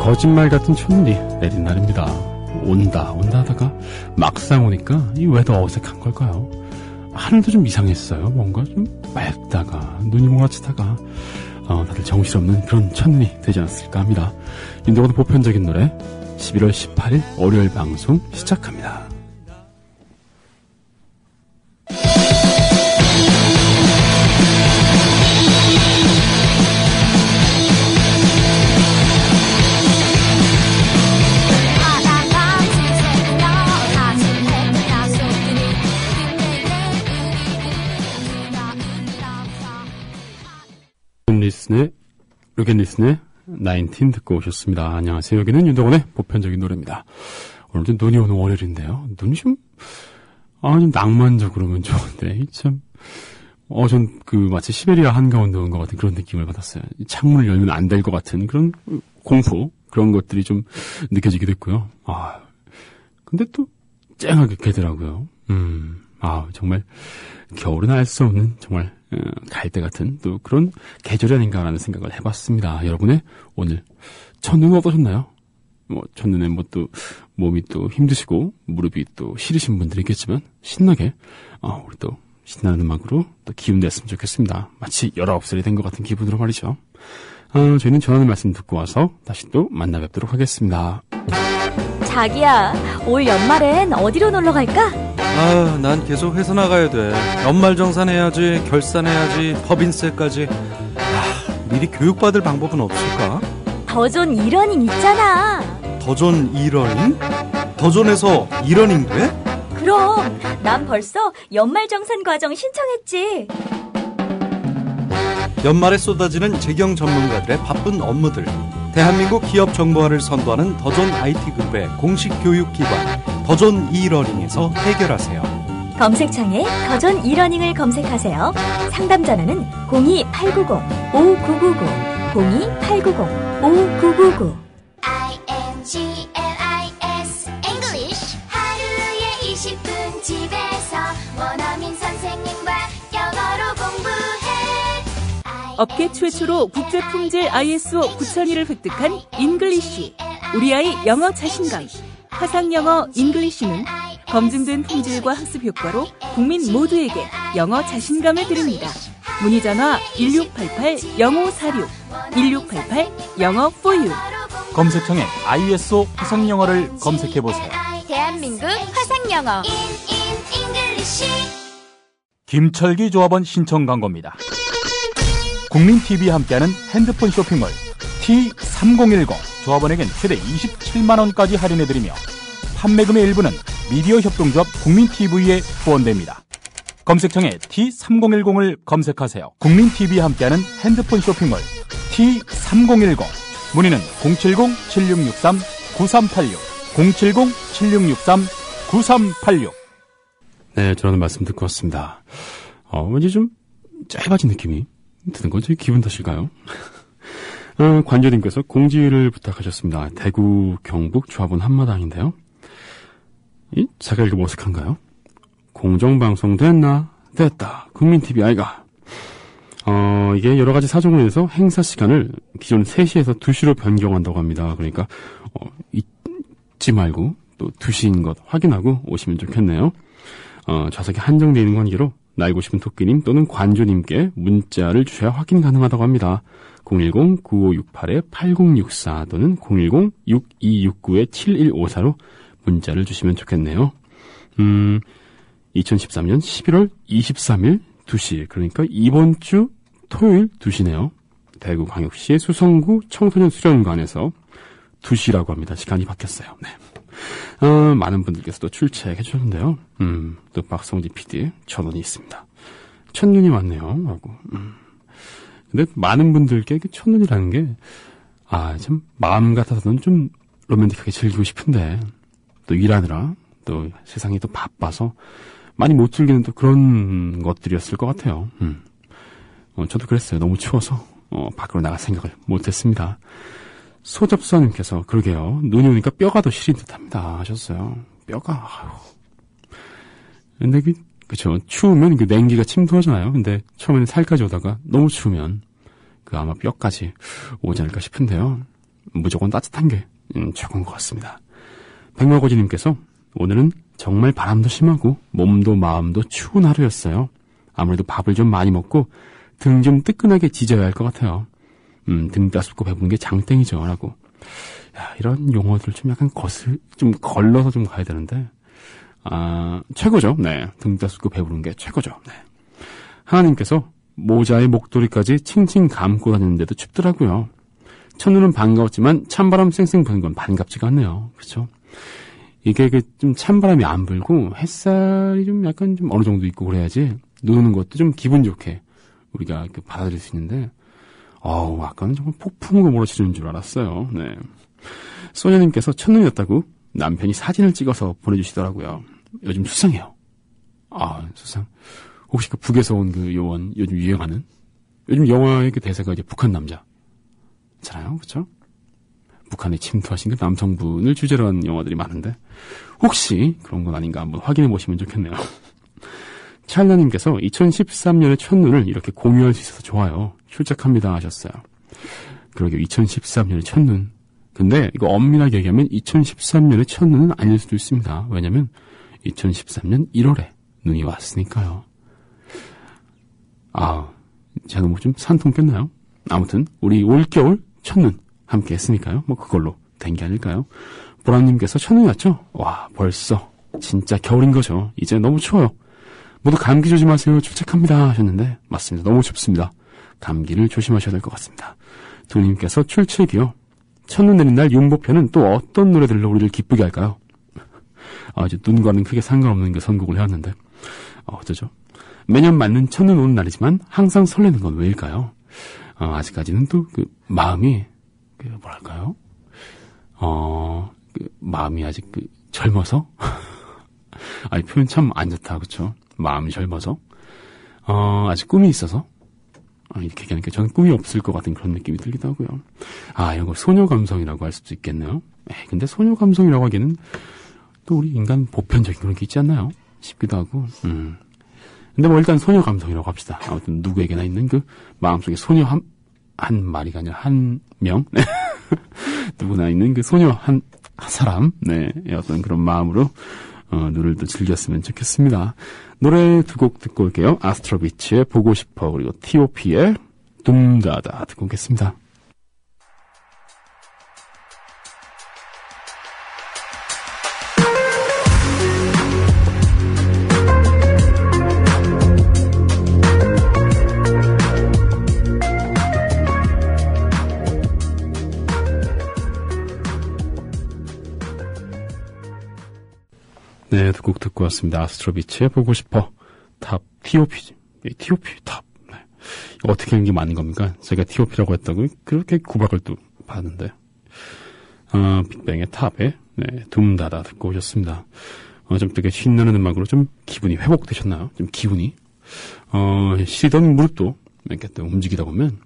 거짓말 같은 첫눈이 내린 날입니다. 온다 하다가 막상 오니까 이 왜 더 어색한 걸까요? 하늘도 좀 이상했어요. 뭔가 좀 맑다가 눈이 몰아치다가 다들 정신없는 그런 첫눈이 되지 않았을까 합니다. 윤도관의 보편적인 노래 11월 18일 월요일 방송 시작합니다. 루겐리슨의 19 듣고 오셨습니다. 안녕하세요. 여기는 윤덕원의 보편적인 노래입니다. 오늘도 눈이 오는 월요일인데요. 눈이 좀 낭만적으로면 좋은데, 전 마치 시베리아 한가운데 온 것 같은 그런 느낌을 받았어요. 창문을 열면 안 될 것 같은 그런 공포, 그런 것들이 좀 느껴지기도 했고요. 근데 또 쨍하게 개더라고요. 정말 겨울은 알 수 없는 정말 갈대 같은 또 그런 계절이 아닌가라는 생각을 해봤습니다. 여러분의 오늘 첫눈 어떠셨나요? 첫눈에 또 몸이 또 힘드시고 무릎이 또 시리신 분들이 있겠지만 신나게 우리 또 신나는 음악으로 또 기운 냈으면 좋겠습니다. 마치 19살이 된 것 같은 기분으로 말이죠. 저희는 전하는 말씀 듣고 와서 다시 또 만나 뵙도록 하겠습니다. 자기야, 올 연말엔 어디로 놀러 갈까? 난 계속 회사 나가야 돼. 연말정산해야지, 결산해야지, 법인세까지. 미리 교육받을 방법은 없을까? 더존 이러닝 있잖아. 더존 이러닝? 더존에서 이러닝 돼? 그럼 난 벌써 연말정산 과정 신청했지. 연말에 쏟아지는 재경 전문가들의 바쁜 업무들. 대한민국 기업 정보화를 선도하는 더존 IT그룹의 공식 교육기관 더존 이러닝에서 해결하세요. 검색창에 더존 이러닝을 검색하세요. 상담 전화는 02-890-5999 02-890-5999. INGLIS English 하루에 20분 집에서 원어민 선생님과 영어로 공부해. 업계 최초로 국제품질 ISO 9001을 획득한 잉글리쉬. 우리 아이 영어 자신감. 화상영어 잉글리쉬는 검증된 품질과 학습 효과로 국민 모두에게 영어 자신감을 드립니다. 문의전화 1688-0546 1688-영어 for you. 검색창에 ISO 화상영어를 검색해보세요. 대한민국 화상영어 김철기 조합원 신청 광고입니다. 국민TV와 함께하는 핸드폰 쇼핑몰 T3010 조합원에겐 최대 27만원까지 할인해드리며 판매금의 일부는 미디어 협동조합 국민TV에 후원됩니다. 검색창에 T3010을 검색하세요. 국민TV와 함께하는 핸드폰 쇼핑몰 T3010. 문의는 070-7663-9386 070-7663-9386. 네, 저는 말씀 듣고 왔습니다. 왠지 좀 짧아진 느낌이 드는 거죠? 기분 탓일까요? 관조님께서 공지를 부탁하셨습니다. 대구 경북 조합원 한마당인데요. 자가 읽으면 어색한가요? 공정방송 됐나? 됐다. 국민TV 아이가. 이게 여러 가지 사정으로 인해서 행사 시간을 기존 3시에서 2시로 변경한다고 합니다. 그러니까, 잊지 말고 또 2시인 것 확인하고 오시면 좋겠네요. 좌석이 한정되어 있는 관계로 날고 싶은 토끼님 또는 관조님께 문자를 주셔야 확인 가능하다고 합니다. 010-9568-8064 또는 010-6269-7154로 문자를 주시면 좋겠네요. 2013년 11월 23일 2시, 그러니까 이번 주 토요일 2시네요. 대구광역시의 수성구 청소년 수련관에서 2시라고 합니다. 시간이 바뀌었어요. 네. 많은 분들께서도 출첵해 주셨는데요. 또 박성지 PD 전원이 있습니다. 첫눈이 왔네요. 라고. 근데 많은 분들께 첫눈이라는 게, 참, 마음 같아서는 좀 로맨틱하게 즐기고 싶은데, 또 일하느라, 또 세상이 또 바빠서, 많이 못 즐기는 또 그런 것들이었을 것 같아요. 저도 그랬어요. 너무 추워서, 밖으로 나갈 생각을 못 했습니다. 소접사님께서, 그러게요. 눈이 오니까 뼈가 더 시린 듯 합니다. 하셨어요. 뼈가, 근데 그쵸. 추우면 그 냉기가 침투하잖아요. 근데 처음에는 살까지 오다가 너무 추우면 아마 뼈까지 오지 않을까 싶은데요. 무조건 따뜻한 게 최고인 것 같습니다. 백마고지님께서 오늘은 정말 바람도 심하고 몸도 마음도 추운 하루였어요. 아무래도 밥을 좀 많이 먹고 등 좀 뜨끈하게 지져야 할 것 같아요. 등 따숩고 배부른 게 장땡이죠. 라고. 야, 이런 용어들 좀 약간 좀 걸러서 좀 가야 되는데, 최고죠. 네. 등 따숩고 배부른 게 최고죠. 네. 하나님께서 모자에 목도리까지 칭칭 감고 다니는데도 춥더라고요. 첫눈은 반가웠지만 찬바람 쌩쌩 부는 건 반갑지가 않네요. 그렇죠? 이게 좀 찬바람이 안 불고 햇살이 좀 약간 좀 어느 정도 있고 그래야지 눈 오는 것도 좀 기분 좋게 우리가 받아들일 수 있는데, 아까는 정말 폭풍으로 몰아치는 줄 알았어요. 네. 소녀님께서 첫눈이었다고 남편이 사진을 찍어서 보내주시더라고요. 요즘 수상해요. 수상. 혹시 북에서 온 요즘 유행하는? 요즘 영화의 대사가 이제 북한 남자잖아요. 그쵸? 북한에 침투하신 남성분을 주제로 한 영화들이 많은데, 혹시 그런 건 아닌가 한번 확인해 보시면 좋겠네요. 찰나님께서 2013년의 첫눈을 이렇게 공유할 수 있어서 좋아요. 출첵합니다 하셨어요. 그러게요. 2013년의 첫눈. 근데 이거 엄밀하게 얘기하면 2013년의 첫눈은 아닐 수도 있습니다. 왜냐면 2013년 1월에 눈이 왔으니까요. 제가 너무 좀 산통 꼈나요? 아무튼 우리 올겨울 첫눈 함께 했으니까요. 그걸로 된 게 아닐까요? 보라님께서 첫눈이 왔죠? 와, 벌써 진짜 겨울인 거죠. 이제 너무 추워요. 모두 감기 조심하세요. 출첵합니다 하셨는데, 맞습니다. 너무 춥습니다. 감기를 조심하셔야 될 것 같습니다. 두님께서 출첵이요. 첫눈 내린 날 윤보편은 또 어떤 노래들로 우리를 기쁘게 할까요? 이제 눈과는 크게 상관없는 선곡을 해왔는데, 어쩌죠? 매년 맞는 첫눈 오는 날이지만 항상 설레는 건 왜일까요? 아직까지는 또 마음이 뭐랄까요? 마음이 아직 젊어서? 표현 참 안 좋다, 그쵸? 마음이 젊어서? 아직 꿈이 있어서? 이렇게 얘기하니까 저는 꿈이 없을 것 같은 그런 느낌이 들기도 하고요. 이런 걸 소녀 감성이라고 할 수도 있겠네요. 근데 소녀 감성이라고 하기에는 또 우리 인간 보편적인 그런 게 있지 않나요? 싶기도 하고, 근데 일단 소녀 감성이라고 합시다. 아무튼 누구에게나 있는 마음속에 소녀 한 마리가 아니라 한 명? 누구나 있는 소녀 한 사람, 어떤 그런 마음으로, 눈을 또 즐겼으면 좋겠습니다. 노래 두 곡 듣고 올게요. 아스트로비치의 보고 싶어, 그리고 T.O.P의 둠다다 듣고 오겠습니다. 네, 두 곡 듣고 왔습니다. 아스트로비치의 보고 싶어, 탑, T.O.P. T.O.P. 탑. 네. 어떻게 하는 게 맞는 겁니까? 제가 T.O.P라고 했다고 그렇게 구박을 또 받았는데. 빅뱅의 탑에, 둠다다 듣고 오셨습니다. 좀 되게 신나는 음악으로 좀 기분이 회복되셨나요? 좀 기분이? 시리던 무릎도 이렇게 또 움직이다 보면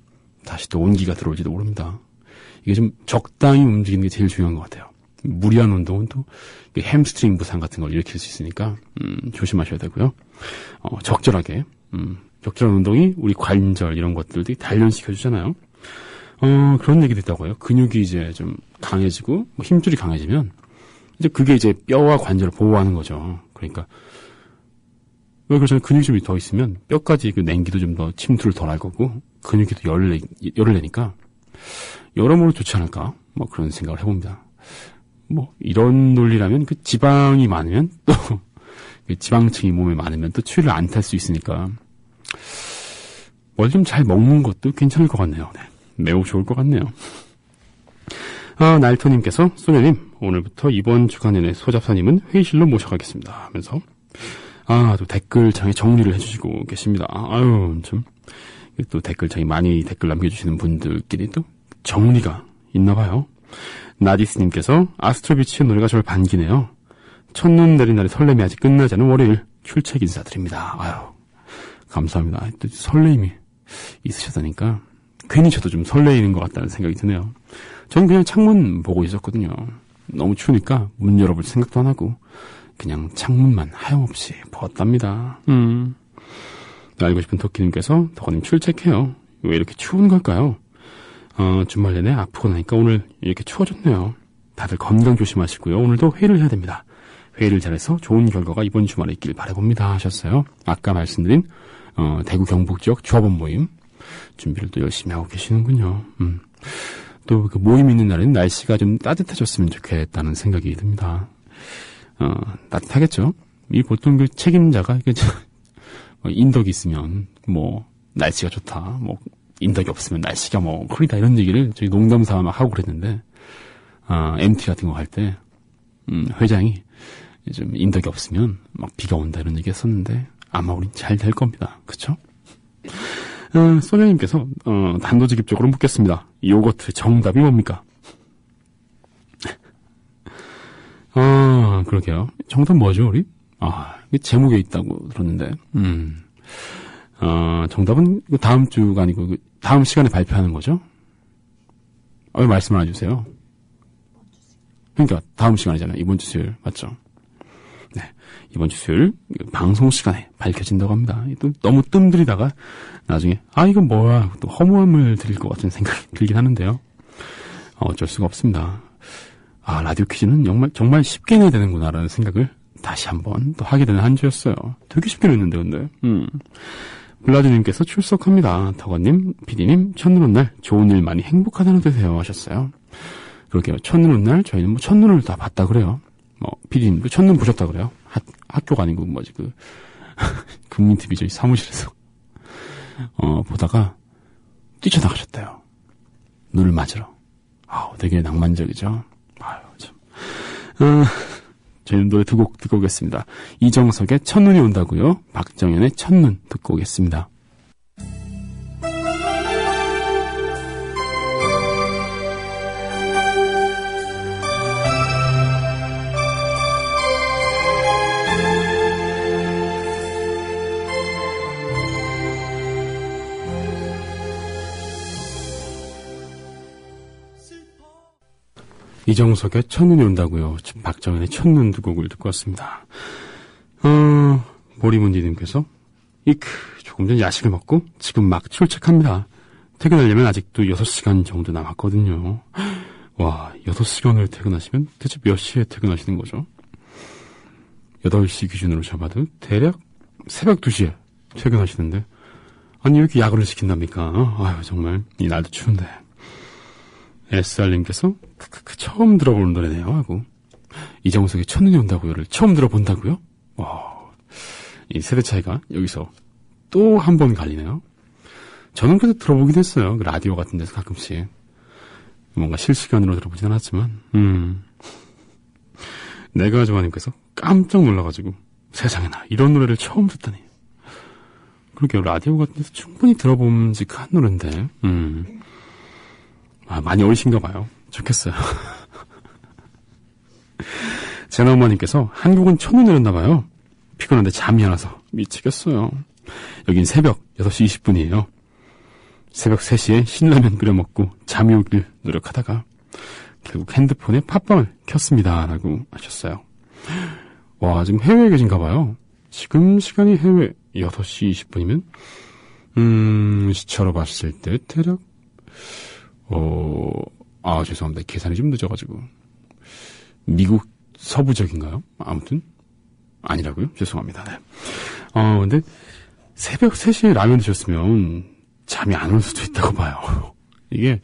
다시 또 온기가 들어올지도 모릅니다. 이게 좀 적당히 움직이는 게 제일 중요한 것 같아요. 무리한 운동은 또 햄스트링 부상 같은 걸 일으킬 수 있으니까 조심하셔야 되고요. 적절하게 적절한 운동이 우리 관절 이런 것들도 단련시켜 주잖아요. 그런 얘기도 있다고요. 근육이 이제 좀 강해지고 힘줄이 강해지면 이제 그게 이제 뼈와 관절을 보호하는 거죠. 그러니까 왜 그러잖아요. 근육이 좀 더 있으면 뼈까지 냉기도 좀 더 침투를 덜 할 거고 근육이 또 열을 내니까 여러모로 좋지 않을까? 그런 생각을 해봅니다. 이런 논리라면 지방이 많으면 또, 지방층이 몸에 많으면 또 추위를 안 탈 수 있으니까, 뭘 좀 잘 먹는 것도 괜찮을 것 같네요. 네. 매우 좋을 것 같네요. 날토님께서, 소녀님, 오늘부터 이번 주간 내내 소잡사님은 회의실로 모셔가겠습니다. 하면서, 또 댓글창에 정리를 해주시고 계십니다. 또 댓글창에 많이 댓글 남겨주시는 분들끼리 또 정리가 있나봐요. 나디스님께서 아스트로비치의 노래가 저를 반기네요. 첫눈 내린 날의 설렘이 아직 끝나지 않은 월요일 출첵 인사드립니다. 감사합니다. 또 설렘이 있으셨다니까 괜히 저도 좀 설레이는 것 같다는 생각이 드네요. 저는 그냥 창문 보고 있었거든요. 너무 추우니까 문 열어볼 생각도 안 하고 그냥 창문만 하염없이 보았답니다. 알고 싶은 토끼님께서 덕원님 출첵해요. 왜 이렇게 추운 걸까요? 주말 내내 아프고 나니까 오늘 이렇게 추워졌네요. 다들 건강 조심하시고요. 오늘도 회의를 해야 됩니다. 회의를 잘해서 좋은 결과가 이번 주말에 있길 바라봅니다 하셨어요. 아까 말씀드린 대구 경북 지역 조합원 모임 준비를 또 열심히 하고 계시는군요. 또 그 모임 있는 날에는 날씨가 좀 따뜻해졌으면 좋겠다는 생각이 듭니다. 따뜻하겠죠? 이 보통 그 책임자가 인덕이 있으면 날씨가 좋다, 인덕이 없으면 날씨가 흐리다 이런 얘기를 저희 농담 삼아 막 하고 그랬는데 MT 같은 거 할 때 회장이 좀 인덕이 없으면 비가 온다 이런 얘기 했었는데 아마 우린 잘 될 겁니다. 그쵸? 소녀님께서 단도직입적으로 묻겠습니다. 요거트 정답이 뭡니까? 그러게요. 정답 뭐죠 우리? 제목에 있다고 들었는데 정답은 다음 주가 아니고 다음 시간에 발표하는 거죠? 왜 말씀을 안 해주세요? 그러니까 다음 시간이잖아요. 이번 주 수요일 맞죠? 네, 이번 주 수요일 방송 시간에 밝혀진다고 합니다. 또 너무 뜸들이다가 나중에 이건 뭐야 또 허무함을 드릴 것 같은 생각이 들긴 하는데요. 어쩔 수가 없습니다. 라디오 퀴즈는 정말 쉽게 내야 되는구나라는 생각을 다시 한번 또 하게 되는 한 주였어요. 되게 쉽게 냈는데 근데 블라드님께서 출석합니다. 덕원님, PD님, 첫눈 온 날 좋은 일 많이 행복한 하루 되세요 하셨어요. 그러게요. 첫눈 온 날 저희는 첫눈을 다 봤다 그래요. PD님도 첫눈 보셨다 그래요. 학교가 아니고 국민TV 저희 사무실에서 보다가 뛰쳐나가셨대요. 눈을 맞으러. 되게 낭만적이죠. 참. 저희는 노래 두 곡 듣고 오겠습니다. 이정석의 첫눈이 온다고요. 박정현의 첫눈 듣고 오겠습니다. 이정석의 첫눈이 온다고요. 박정현의 첫눈 두 곡을 듣고 왔습니다. 보리문디님께서 조금 전 야식을 먹고 지금 막 출첵합니다. 퇴근하려면 아직도 6시간 정도 남았거든요. 와, 6시간을 퇴근하시면 대체 몇 시에 퇴근하시는 거죠? 8시 기준으로 잡아도 대략 새벽 2시에 퇴근하시는데 아니 왜 이렇게 야근을 시킨답니까? 정말 이 날도 추운데. SR님께서 처음 들어보는 노래네요 하고 이정석의 첫눈이 온다고요를 처음 들어본다고요? 이 세대 차이가 여기서 또 한 번 갈리네요. 저는 그래도 들어보긴 했어요. 라디오 같은 데서 가끔씩 뭔가 실시간으로 들어보진 않았지만 내가 좋아님께서 깜짝 놀라가지고 세상에나 이런 노래를 처음 듣다니. 그러게요. 라디오 같은 데서 충분히 들어봄직한 노래인데 많이 어리신가 봐요. 좋겠어요. 제나 어머님께서 한국은 첫눈 내렸나 봐요. 피곤한데 잠이 안 와서 미치겠어요. 여긴 새벽 6시 20분이에요. 새벽 3시에 신라면 끓여 먹고 잠이 오길 노력하다가 결국 핸드폰에 팟빵을 켰습니다. 라고 하셨어요. 와, 지금 해외에 계신가 봐요. 지금 시간이 해외 6시 20분이면 시차로 봤을 때 대략 죄송합니다. 계산이 좀 늦어가지고. 미국 서부적인가요? 아무튼. 아니라고요? 죄송합니다. 네. 근데 새벽 3시에 라면 드셨으면 잠이 안 올 수도 있다고 봐요. 이게,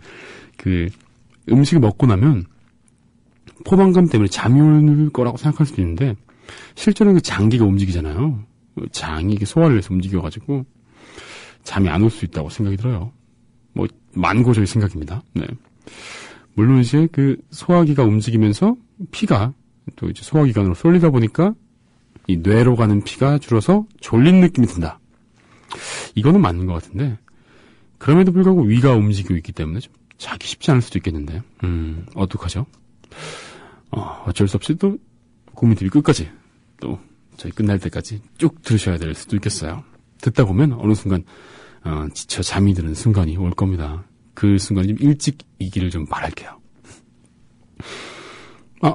음식을 먹고 나면 포만감 때문에 잠이 올 거라고 생각할 수도 있는데, 실제로는 장기가 움직이잖아요. 장이 소화를 해서 움직여가지고, 잠이 안 올 수 있다고 생각이 들어요. 만고적인 생각입니다. 네. 물론 이제 소화기가 움직이면서 피가 또 이제 소화기관으로 쏠리다 보니까 이 뇌로 가는 피가 줄어서 졸린 느낌이 든다. 이거는 맞는 것 같은데 그럼에도 불구하고 위가 움직이고 있기 때문에 좀 자기 쉽지 않을 수도 있겠는데 어떡하죠? 어쩔 수 없이 또 국민TV 끝까지 또 저희 끝날 때까지 쭉 들으셔야 될 수도 있겠어요. 듣다 보면 어느 순간 지쳐 잠이 드는 순간이 올 겁니다. 그 순간이 좀 일찍 이기를 좀 바랄게요.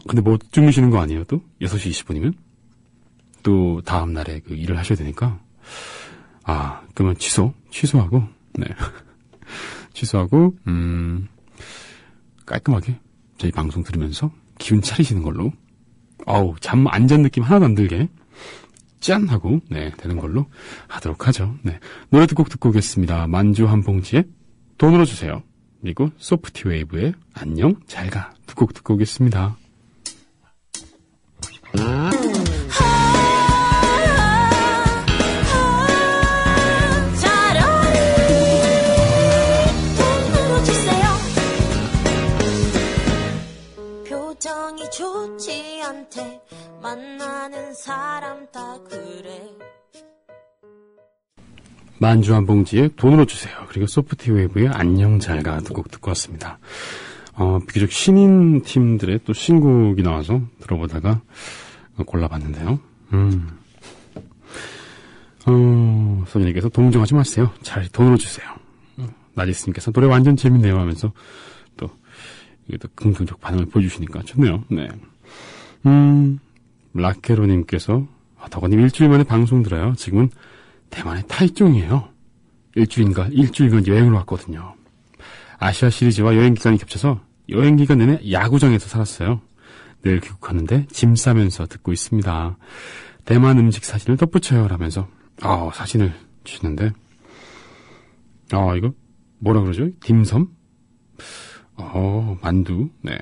근데 주무시는 거 아니에요, 또? 6시 20분이면? 또 다음날에 일을 하셔야 되니까. 그러면 취소하고, 네. 취소하고, 깔끔하게 저희 방송 들으면서 기운 차리시는 걸로. 잠 안 잔 느낌 하나도 안 들게. 짠! 하고, 네, 되는 걸로 하도록 하죠. 네. 노래 두 곡 듣고 오겠습니다. 만주 한 봉지에 돈으로 주세요. 그리고 소프트웨이브의 안녕, 잘 가. 두 곡 듣고 오겠습니다. 표정이 좋지 않대 만나는 사람 다 그래 만주 한 봉지에 돈으로 주세요. 그리고 소프트웨이브의 안녕 잘가 두 곡 듣고 왔습니다. 비교적 신인 팀들의 또 신곡이 나와서 들어보다가 골라봤는데요. 소진님께서 동정하지 마세요. 차라리 돈으로 주세요. 나지스님께서 노래 완전 재밌네요 하면서 또 이게 또 긍정적 반응을 보여주시니까 좋네요. 네. 라케로님께서 덕원님 일주일 만에 방송 들어요. 지금은 대만의 타이종이에요. 일주일간 여행을 왔거든요. 아시아 시리즈와 여행 기간이 겹쳐서 여행 기간 내내 야구장에서 살았어요. 내일 귀국하는데 짐 싸면서 듣고 있습니다. 대만 음식 사진을 덧붙여요 라면서 사진을 주시는데 이거 뭐라 그러죠? 딤섬? 만두, 네.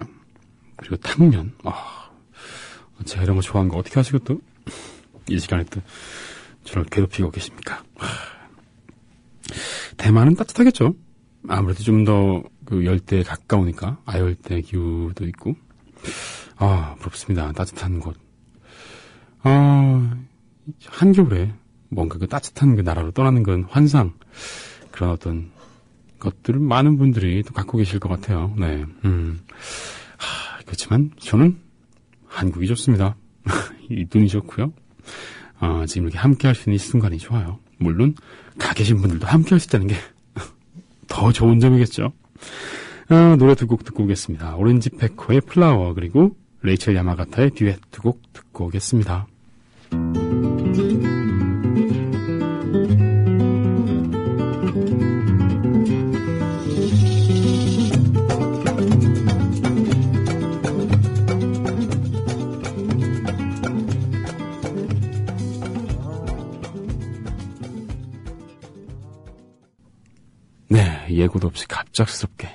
그리고 탕면. 제가 이런 거 좋아하는 거 어떻게 하시고 또 이 시간에 또 저를 괴롭히고 계십니까? 대만은 따뜻하겠죠? 아무래도 좀 더 그 열대에 가까우니까 아열대 기후도 있고. 부럽습니다. 따뜻한 곳. 한겨울에 뭔가 그 따뜻한 그 나라로 떠나는 건 환상. 그런 어떤 것들을 많은 분들이 또 갖고 계실 것 같아요. 네. 그렇지만 저는 한국이 좋습니다. 이 눈이 좋고요. 지금 이렇게 함께 할 수 있는 이 순간이 좋아요. 물론 가 계신 분들도 함께 할 수 있다는 게 더 좋은 점이겠죠. 노래 두 곡 듣고 오겠습니다. 오렌지 페커의 플라워 그리고 레이첼 야마가타의 듀엣 두 곡 듣고 오겠습니다. 네, 예고도 없이 갑작스럽게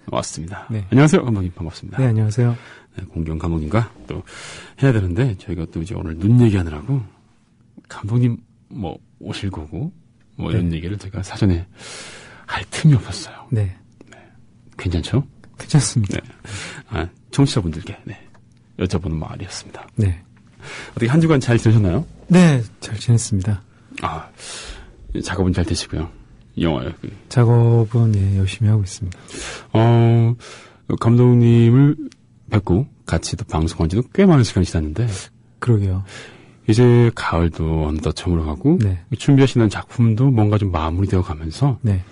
왔습니다. 네. 안녕하세요, 감독님 반갑습니다. 네, 안녕하세요. 네, 공경 감독님과 또 해야 되는데 저희가 또 이제 오늘 눈 얘기하느라고 감독님 뭐 오실 거고 뭐 이런 얘기를 제가 사전에 할 틈이 없었어요. 네. 괜찮죠? 괜찮습니다. 네. 청취자분들께 여쭤보는 말이었습니다. 네. 어떻게 한 주간 잘 지내셨나요? 네, 잘 지냈습니다. 작업은 잘 되시고요. 영화요. 작업은 열심히 하고 있습니다. 감독님을 뵙고 같이 또 방송한 지도 꽤 많은 시간이 지났는데. 그러게요. 이제 가을도 어느덧 저물어가고. 네. 준비하시는 작품도 뭔가 좀 마무리되어 가면서. 네.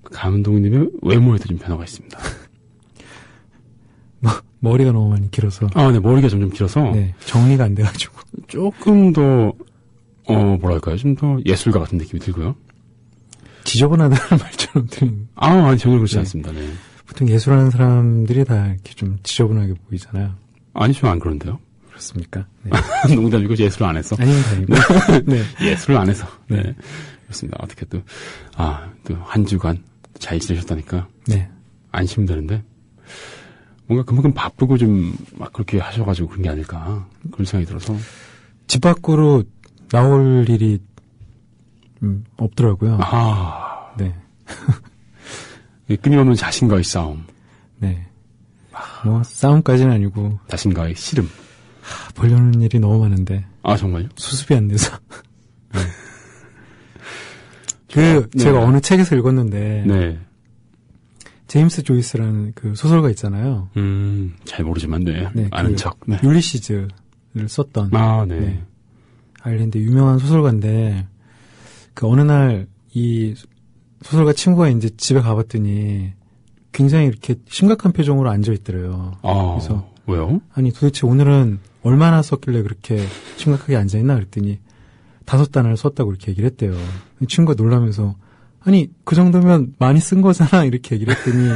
감독님의 외모에도 좀 변화가 있습니다. 머리가 너무 많이 길어서. 네, 머리가 점점 길어서. 네, 정리가 안 돼가지고. 조금 더, 뭐랄까요. 좀 더 예술가 같은 느낌이 들고요. 지저분하다는 말처럼 들리는. 아니, 전혀 그렇지 않습니다. 네. 보통 예술하는 사람들이 다 이렇게 좀 지저분하게 보이잖아요. 아니, 저는 안 그런데요. 그렇습니까? 네. 농담이고 예술을 안 해서. 아니면 다행이고. 네. 예술을 안 해서. 네. 그렇습니다. 어떻게 또 한 주간 잘 지내셨다니까. 네. 안심되는데. 뭔가 그만큼 바쁘고 좀 막 그렇게 하셔가지고 그런 게 아닐까. 그런 생각이 들어서. 집 밖으로 나올 일이 없더라고요. 네. 네. 끊임없는 자신과의 싸움. 네. 뭐 싸움까지는 아니고 자신과의 씨름. 보려는 일이 너무 많은데. 정말요? 수습이 안 돼서. 제가 어느 책에서 읽었는데. 네. 제임스 조이스라는 그 소설가 있잖아요. 잘 모르지만, 아는 척. 네. 율리시즈를 썼던. 네. 아일랜드 유명한 소설가인데, 어느 날, 이 소설가 친구가 이제 집에 가봤더니, 굉장히 이렇게 심각한 표정으로 앉아있더래요. 그래서. 왜요? 아니, 도대체 오늘은 얼마나 썼길래 그렇게 심각하게 앉아있나 그랬더니, 5단을 썼다고 이렇게 얘기를 했대요. 친구가 놀라면서, 아니 그 정도면 많이 쓴 거잖아 이렇게 얘기를 했더니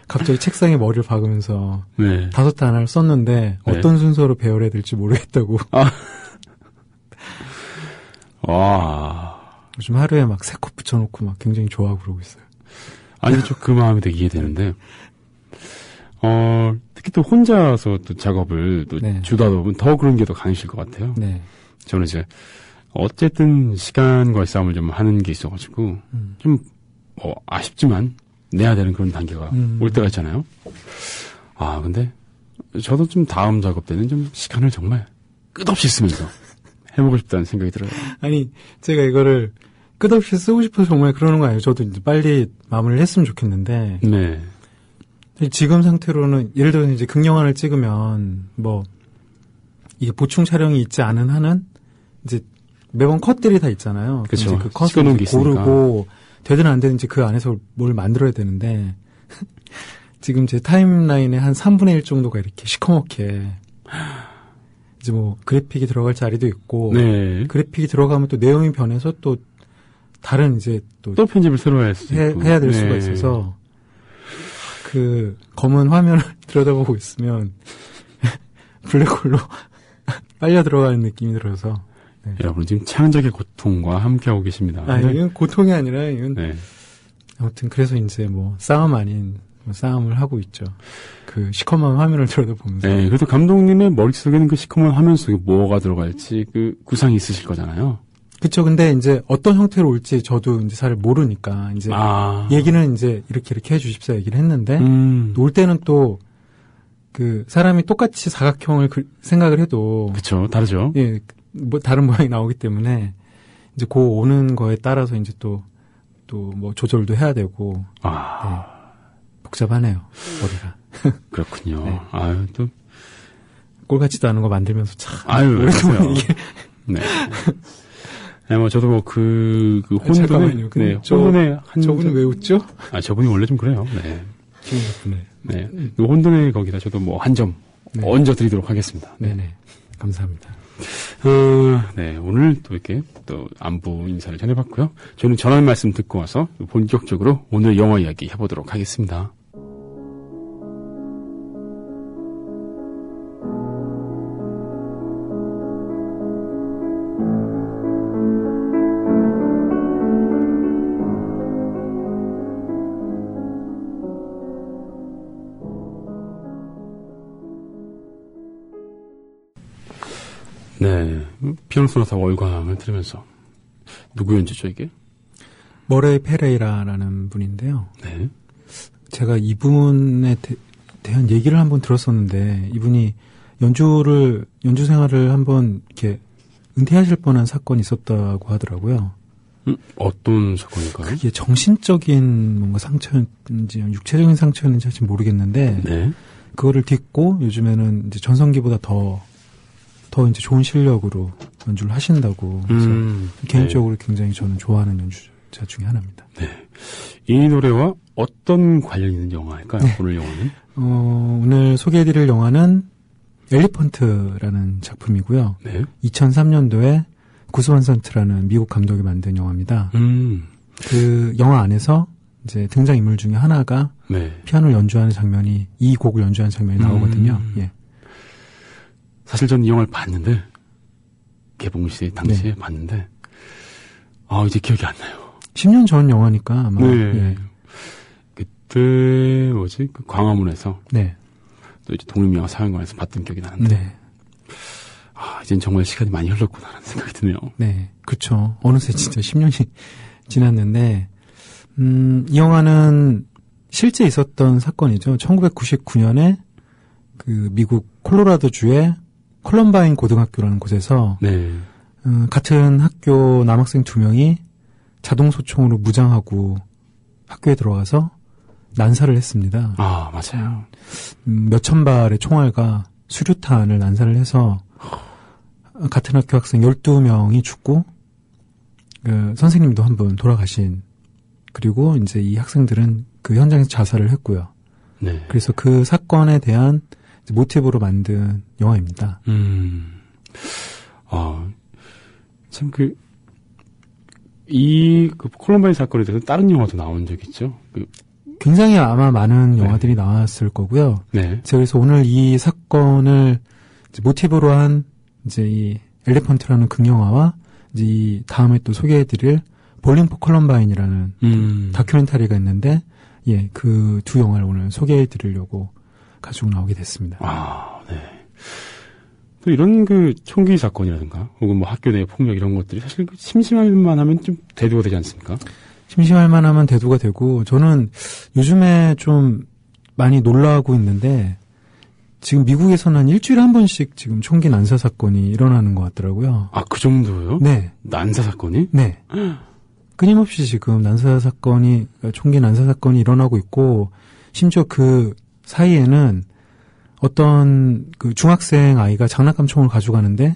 갑자기 책상에 머리를 박으면서 네. 5단어를 썼는데 네. 어떤 순서로 배열해야 될지 모르겠다고. 와. 요즘 하루에 막 3컵 붙여놓고 막 굉장히 좋아하고 그러고 있어요. 아니, 저 그 마음이 되게 이해되는데, 특히 또 혼자서 또 작업을 또 네. 주다 보면 더 그런 게 더 강해질 것 같아요. 네. 저는 이제, 어쨌든 시간과의 싸움을 좀 하는 게 있어가지고, 좀, 아쉽지만, 내야 되는 그런 단계가 올 때가 있잖아요. 아, 근데, 저도 좀 다음 작업 때는 좀 시간을 정말 끝없이 쓰면서 해보고 싶다는 생각이 들어요. 아니, 제가 이거를 끝없이 쓰고 싶어서 정말 그러는 거 아니에요. 저도 이제 빨리 마무리를 했으면 좋겠는데. 네. 지금 상태로는, 예를 들어서 이제 극영화를 찍으면, 이게 보충 촬영이 있지 않은 한은, 이제 매번 컷들이 다 있잖아요. 그쵸. 그 컷을 고르고, 되든 안 되든지 그 안에서 뭘 만들어야 되는데, 지금 제 타임라인에 한 3분의 1 정도가 이렇게 시커멓게, 이제 그래픽이 들어갈 자리도 있고, 네. 그래픽이 들어가면 또 내용이 변해서 또 다른 이제 또 편집을 새로 해야 될 수가 있어서, 그 검은 화면을 들여다보고 있으면 블랙홀로 빨려 들어가는 느낌이 들어서. 네. 여러분 지금 창작의 고통과 함께하고 계십니다. 이건 고통이 아니라 이건 네. 아무튼 그래서 이제 싸움 아닌 싸움을 하고 있죠. 그 시커먼 화면을 들여다보면서. 네, 그래도 감독님의 머릿속에는 그 시커먼 화면 속에 뭐가 들어갈지 그 구상이 있으실 거잖아요. 그쵸. 근데 이제 어떤 형태로 올지 저도 이제 잘 모르니까 이제 얘기는 이제 이렇게 해주십사 얘기를 했는데 올 때는 또 그 사람이 똑같이 사각형을 생각을 해도 그쵸. 다르죠. 예, 다른 모양이 나오기 때문에 이제 그 오는 거에 따라서 이제 또 조절도 해야 되고 네, 복잡하네요 머리가. 그렇군요. 네. 아유 또 꼴 같지도 않은 거 만들면서 참 오랫동안 이게. 네. 네, 저도 그 혼돈에, 네, 혼돈에 저분이 왜 웃죠? 저분이 원래 좀 그래요. 네. 기분 나쁘네. 네. 그 혼돈의 거기다 저도 한 점 얹어 드리도록 하겠습니다. 네네. 감사합니다. 네. 오늘 또 이렇게 또 안부 인사를 전해봤고요. 저는 전화 말씀 듣고 와서 본격적으로 오늘 영화 이야기 해보도록 하겠습니다. 네, 피아노 소나타 월광을 들으면서 누구 연주죠 이게? 머레이 페레이라라는 분인데요. 네. 제가 이분에 대한 얘기를 한번 들었었는데 이분이 연주 생활을 한번 이렇게 은퇴하실 뻔한 사건이 있었다고 하더라고요. 어떤 사건일까요? 그게 정신적인 뭔가 상처였는지 육체적인 상처였는지 사실 모르겠는데 네. 그거를 딛고 요즘에는 이제 전성기보다 더 이제 좋은 실력으로 연주를 하신다고. 그래서 개인적으로 굉장히 저는 좋아하는 연주자 중에 하나입니다. 네. 이 노래와 어떤 관련 있는 영화일까요? 네. 오늘 영화는? 오늘 소개해드릴 영화는 엘리펀트라는 작품이고요. 네. 2003년도에 구스완 선트라는 미국 감독이 만든 영화입니다. 그 영화 안에서 이제 등장인물 중에 하나가 피아노를 연주하는 장면이 이 곡을 연주하는 장면이 나오거든요. 예. 사실 전 이 영화를 봤는데 개봉 시 당시에 봤는데 이제 기억이 안 나요. 10년 전 영화니까 아마. 네. 예. 그때 그 광화문에서 네. 또 이제 독립영화 사회관에서 봤던 기억이 나는데 네. 이젠 정말 시간이 많이 흘렀구나라는 생각이 드네요. 네, 그렇죠. 어느새 진짜 10년이 지났는데 이 영화는 실제 있었던 사건이죠. 1999년에 그 미국 콜로라도주의 콜럼바인 고등학교라는 곳에서 같은 학교 남학생 2명이 자동소총으로 무장하고 학교에 들어가서 난사를 했습니다. 맞아요. 몇천 발의 총알과 수류탄을 난사를 해서 같은 학교 학생 12명이 죽고 선생님도 한 분 돌아가신, 그리고 이제 이 학생들은 그 현장에서 자살을 했고요. 네. 그래서 그 사건에 대한 모티브로 만든 영화입니다. 참 그 콜럼바인 사건에 대해서 다른 영화도 나온 적 있죠? 굉장히 아마 많은 영화들이 나왔을 거고요. 네. 제가 그래서 오늘 이 사건을 이제 모티브로 한 이제 이 엘리펀트라는 극영화와 이제 이 다음에 또 소개해드릴 볼링 포 콜럼바인이라는 다큐멘터리가 있는데, 예, 그 두 영화를 오늘 소개해드리려고 가지고 나오게 됐습니다. 아, 네. 또 이런 총기 사건이라든가, 혹은 뭐 학교 내 폭력 이런 것들이 사실 심심할만 하면 좀 대두가 되지 않습니까? 심심할만 하면 대두가 되고, 저는 요즘에 좀 많이 놀라고 있는데, 지금 미국에서는 한 일주일에 한 번씩 지금 총기 난사 사건이 일어나는 것 같더라고요. 아, 그 정도요? 네. 난사 사건이? 네. 끊임없이 지금 총기 난사 사건이 일어나고 있고, 심지어 그 사이에는 어떤 그 중학생 아이가 장난감총을 가져가는데,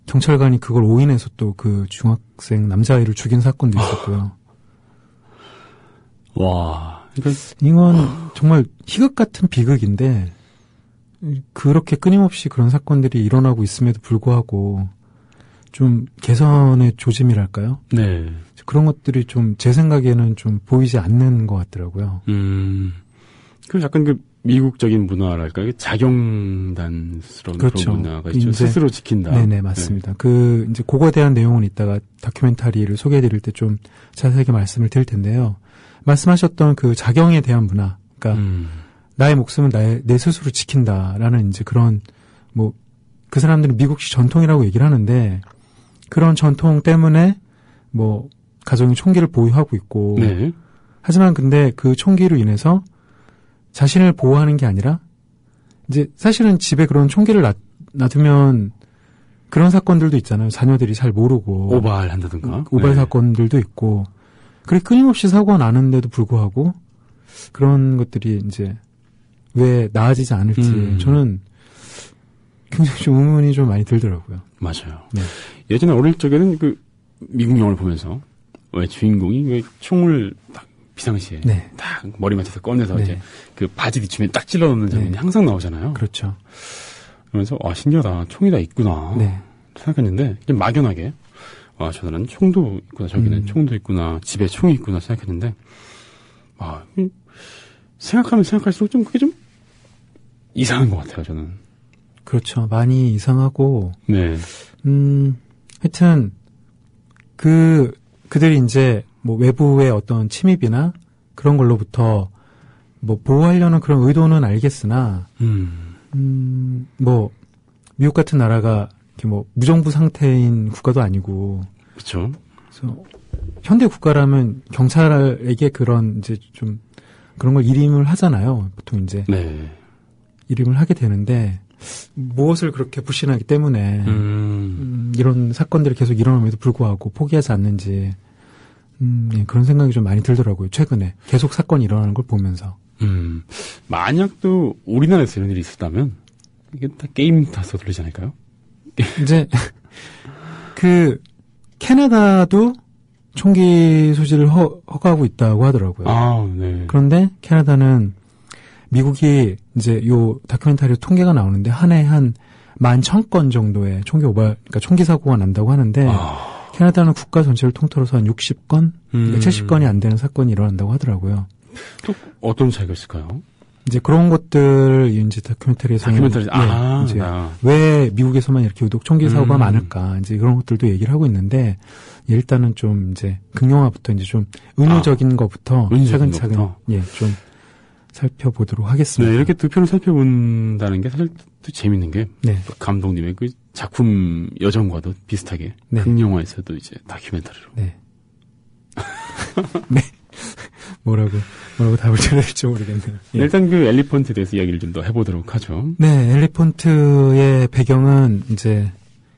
경찰관이 그걸 오인해서 또 그 중학생 남자아이를 죽인 사건도 있었고요. 와. 이건 정말 희극 같은 비극인데, 그렇게 끊임없이 그런 사건들이 일어나고 있음에도 불구하고 좀 개선의 조짐이랄까요? 네. 그런 것들이 좀 제 생각에는 좀 보이지 않는 것 같더라고요. 그 약간 미국적인 문화랄까요? 자경단스러운 그렇죠. 그런 문화가 있죠. 스스로 지킨다. 네네, 맞습니다. 네. 이제 그거에 대한 내용은 이따가 다큐멘터리를 소개해드릴 때 좀 자세하게 말씀을 드릴 텐데요. 말씀하셨던 그 자경에 대한 문화, 그러니까 나의 목숨은 내 스스로 지킨다라는 이제 그런 그 사람들은 미국식 전통이라고 얘기를 하는데, 그런 전통 때문에 가정이 총기를 보유하고 있고, 네. 하지만 근데 그 총기로 인해서 자신을 보호하는 게 아니라, 이제 사실은 집에 그런 총기를 놔두면 그런 사건들도 있잖아요. 자녀들이 잘 모르고. 오발한다든가. 오발 네. 사건들도 있고. 그렇게 끊임없이 사고가 나는데도 불구하고 그런 것들이 이제 왜 나아지지 않을지 저는 굉장히 좀 의문이 좀 많이 들더라고요. 맞아요. 네. 예전에 어릴 적에는 미국 영화를 보면서 왜 주인공이 왜 총을 딱 비상시에 네. 딱 머리 맞춰서 꺼내서 네. 이제 그 바지 뒤춤에 딱 찔러 넣는 장면이 네. 항상 나오잖아요. 그렇죠. 그러면서 신기하다. 총이 다 있구나. 네. 생각했는데 그냥 막연하게 저들은 총도 있구나. 저기는 총도 있구나. 집에 총이 있구나 생각했는데 생각하면 생각할수록 좀 그게 좀 이상한 것 같아요. 저는. 그렇죠. 많이 이상하고. 네. 하여튼 그들이 이제 외부의 어떤 침입이나 그런 걸로부터 보호하려는 그런 의도는 알겠으나 미국 같은 나라가 이렇게 무정부 상태인 국가도 아니고. 그렇죠. 그래서 현대 국가라면 경찰에게 그런 이제 좀 그런 걸 일임을 하잖아요. 보통 이제 네. 일임을 하게 되는데 무엇을 그렇게 불신하기 때문에 이런 사건들이 계속 일어남에도 불구하고 포기하지 않는지 예, 그런 생각이 좀 많이 들더라고요. 최근에 계속 사건이 일어나는 걸 보면서. 만약 또 우리나라에서 이런 일이 있었다면 이게 다 게임 탓으로 들리지 않을까요? 이제 캐나다도 총기 소지를 허가하고 있다고 하더라고요. 네. 그런데 캐나다는 미국이 이제 요 다큐멘터리 통계가 나오는데 한 해 한 11,000건 정도의 그러니까 총기 사고가 난다고 하는데 캐나다는 국가 전체를 통틀어서 한 60건, 그러니까 70건이 안 되는 사건이 일어난다고 하더라고요. 또 어떤 차이가 있을까요? 이제 그런 것들 이제 다큐멘터리에서는 이제 왜 미국에서만 이렇게 유독 총기 사고가 많을까 이제 그런 것들도 얘기를 하고 있는데 일단은 좀 이제 극영화부터 이제 좀 은유적인 것부터 차근차근 좀 살펴보도록 하겠습니다. 네, 이렇게 두 편을 살펴본다는 게 사실 또 재밌는 게 감독님의 그 작품 여정과도 비슷하게 극영화에서도 이제 다큐멘터리로. 네. 네. 뭐라고 답을 드려야 될지 모르겠네요. 예. 일단 그 엘리펀트에 대해서 이야기를 좀 더 해보도록 하죠. 네, 엘리펀트의 배경은 이제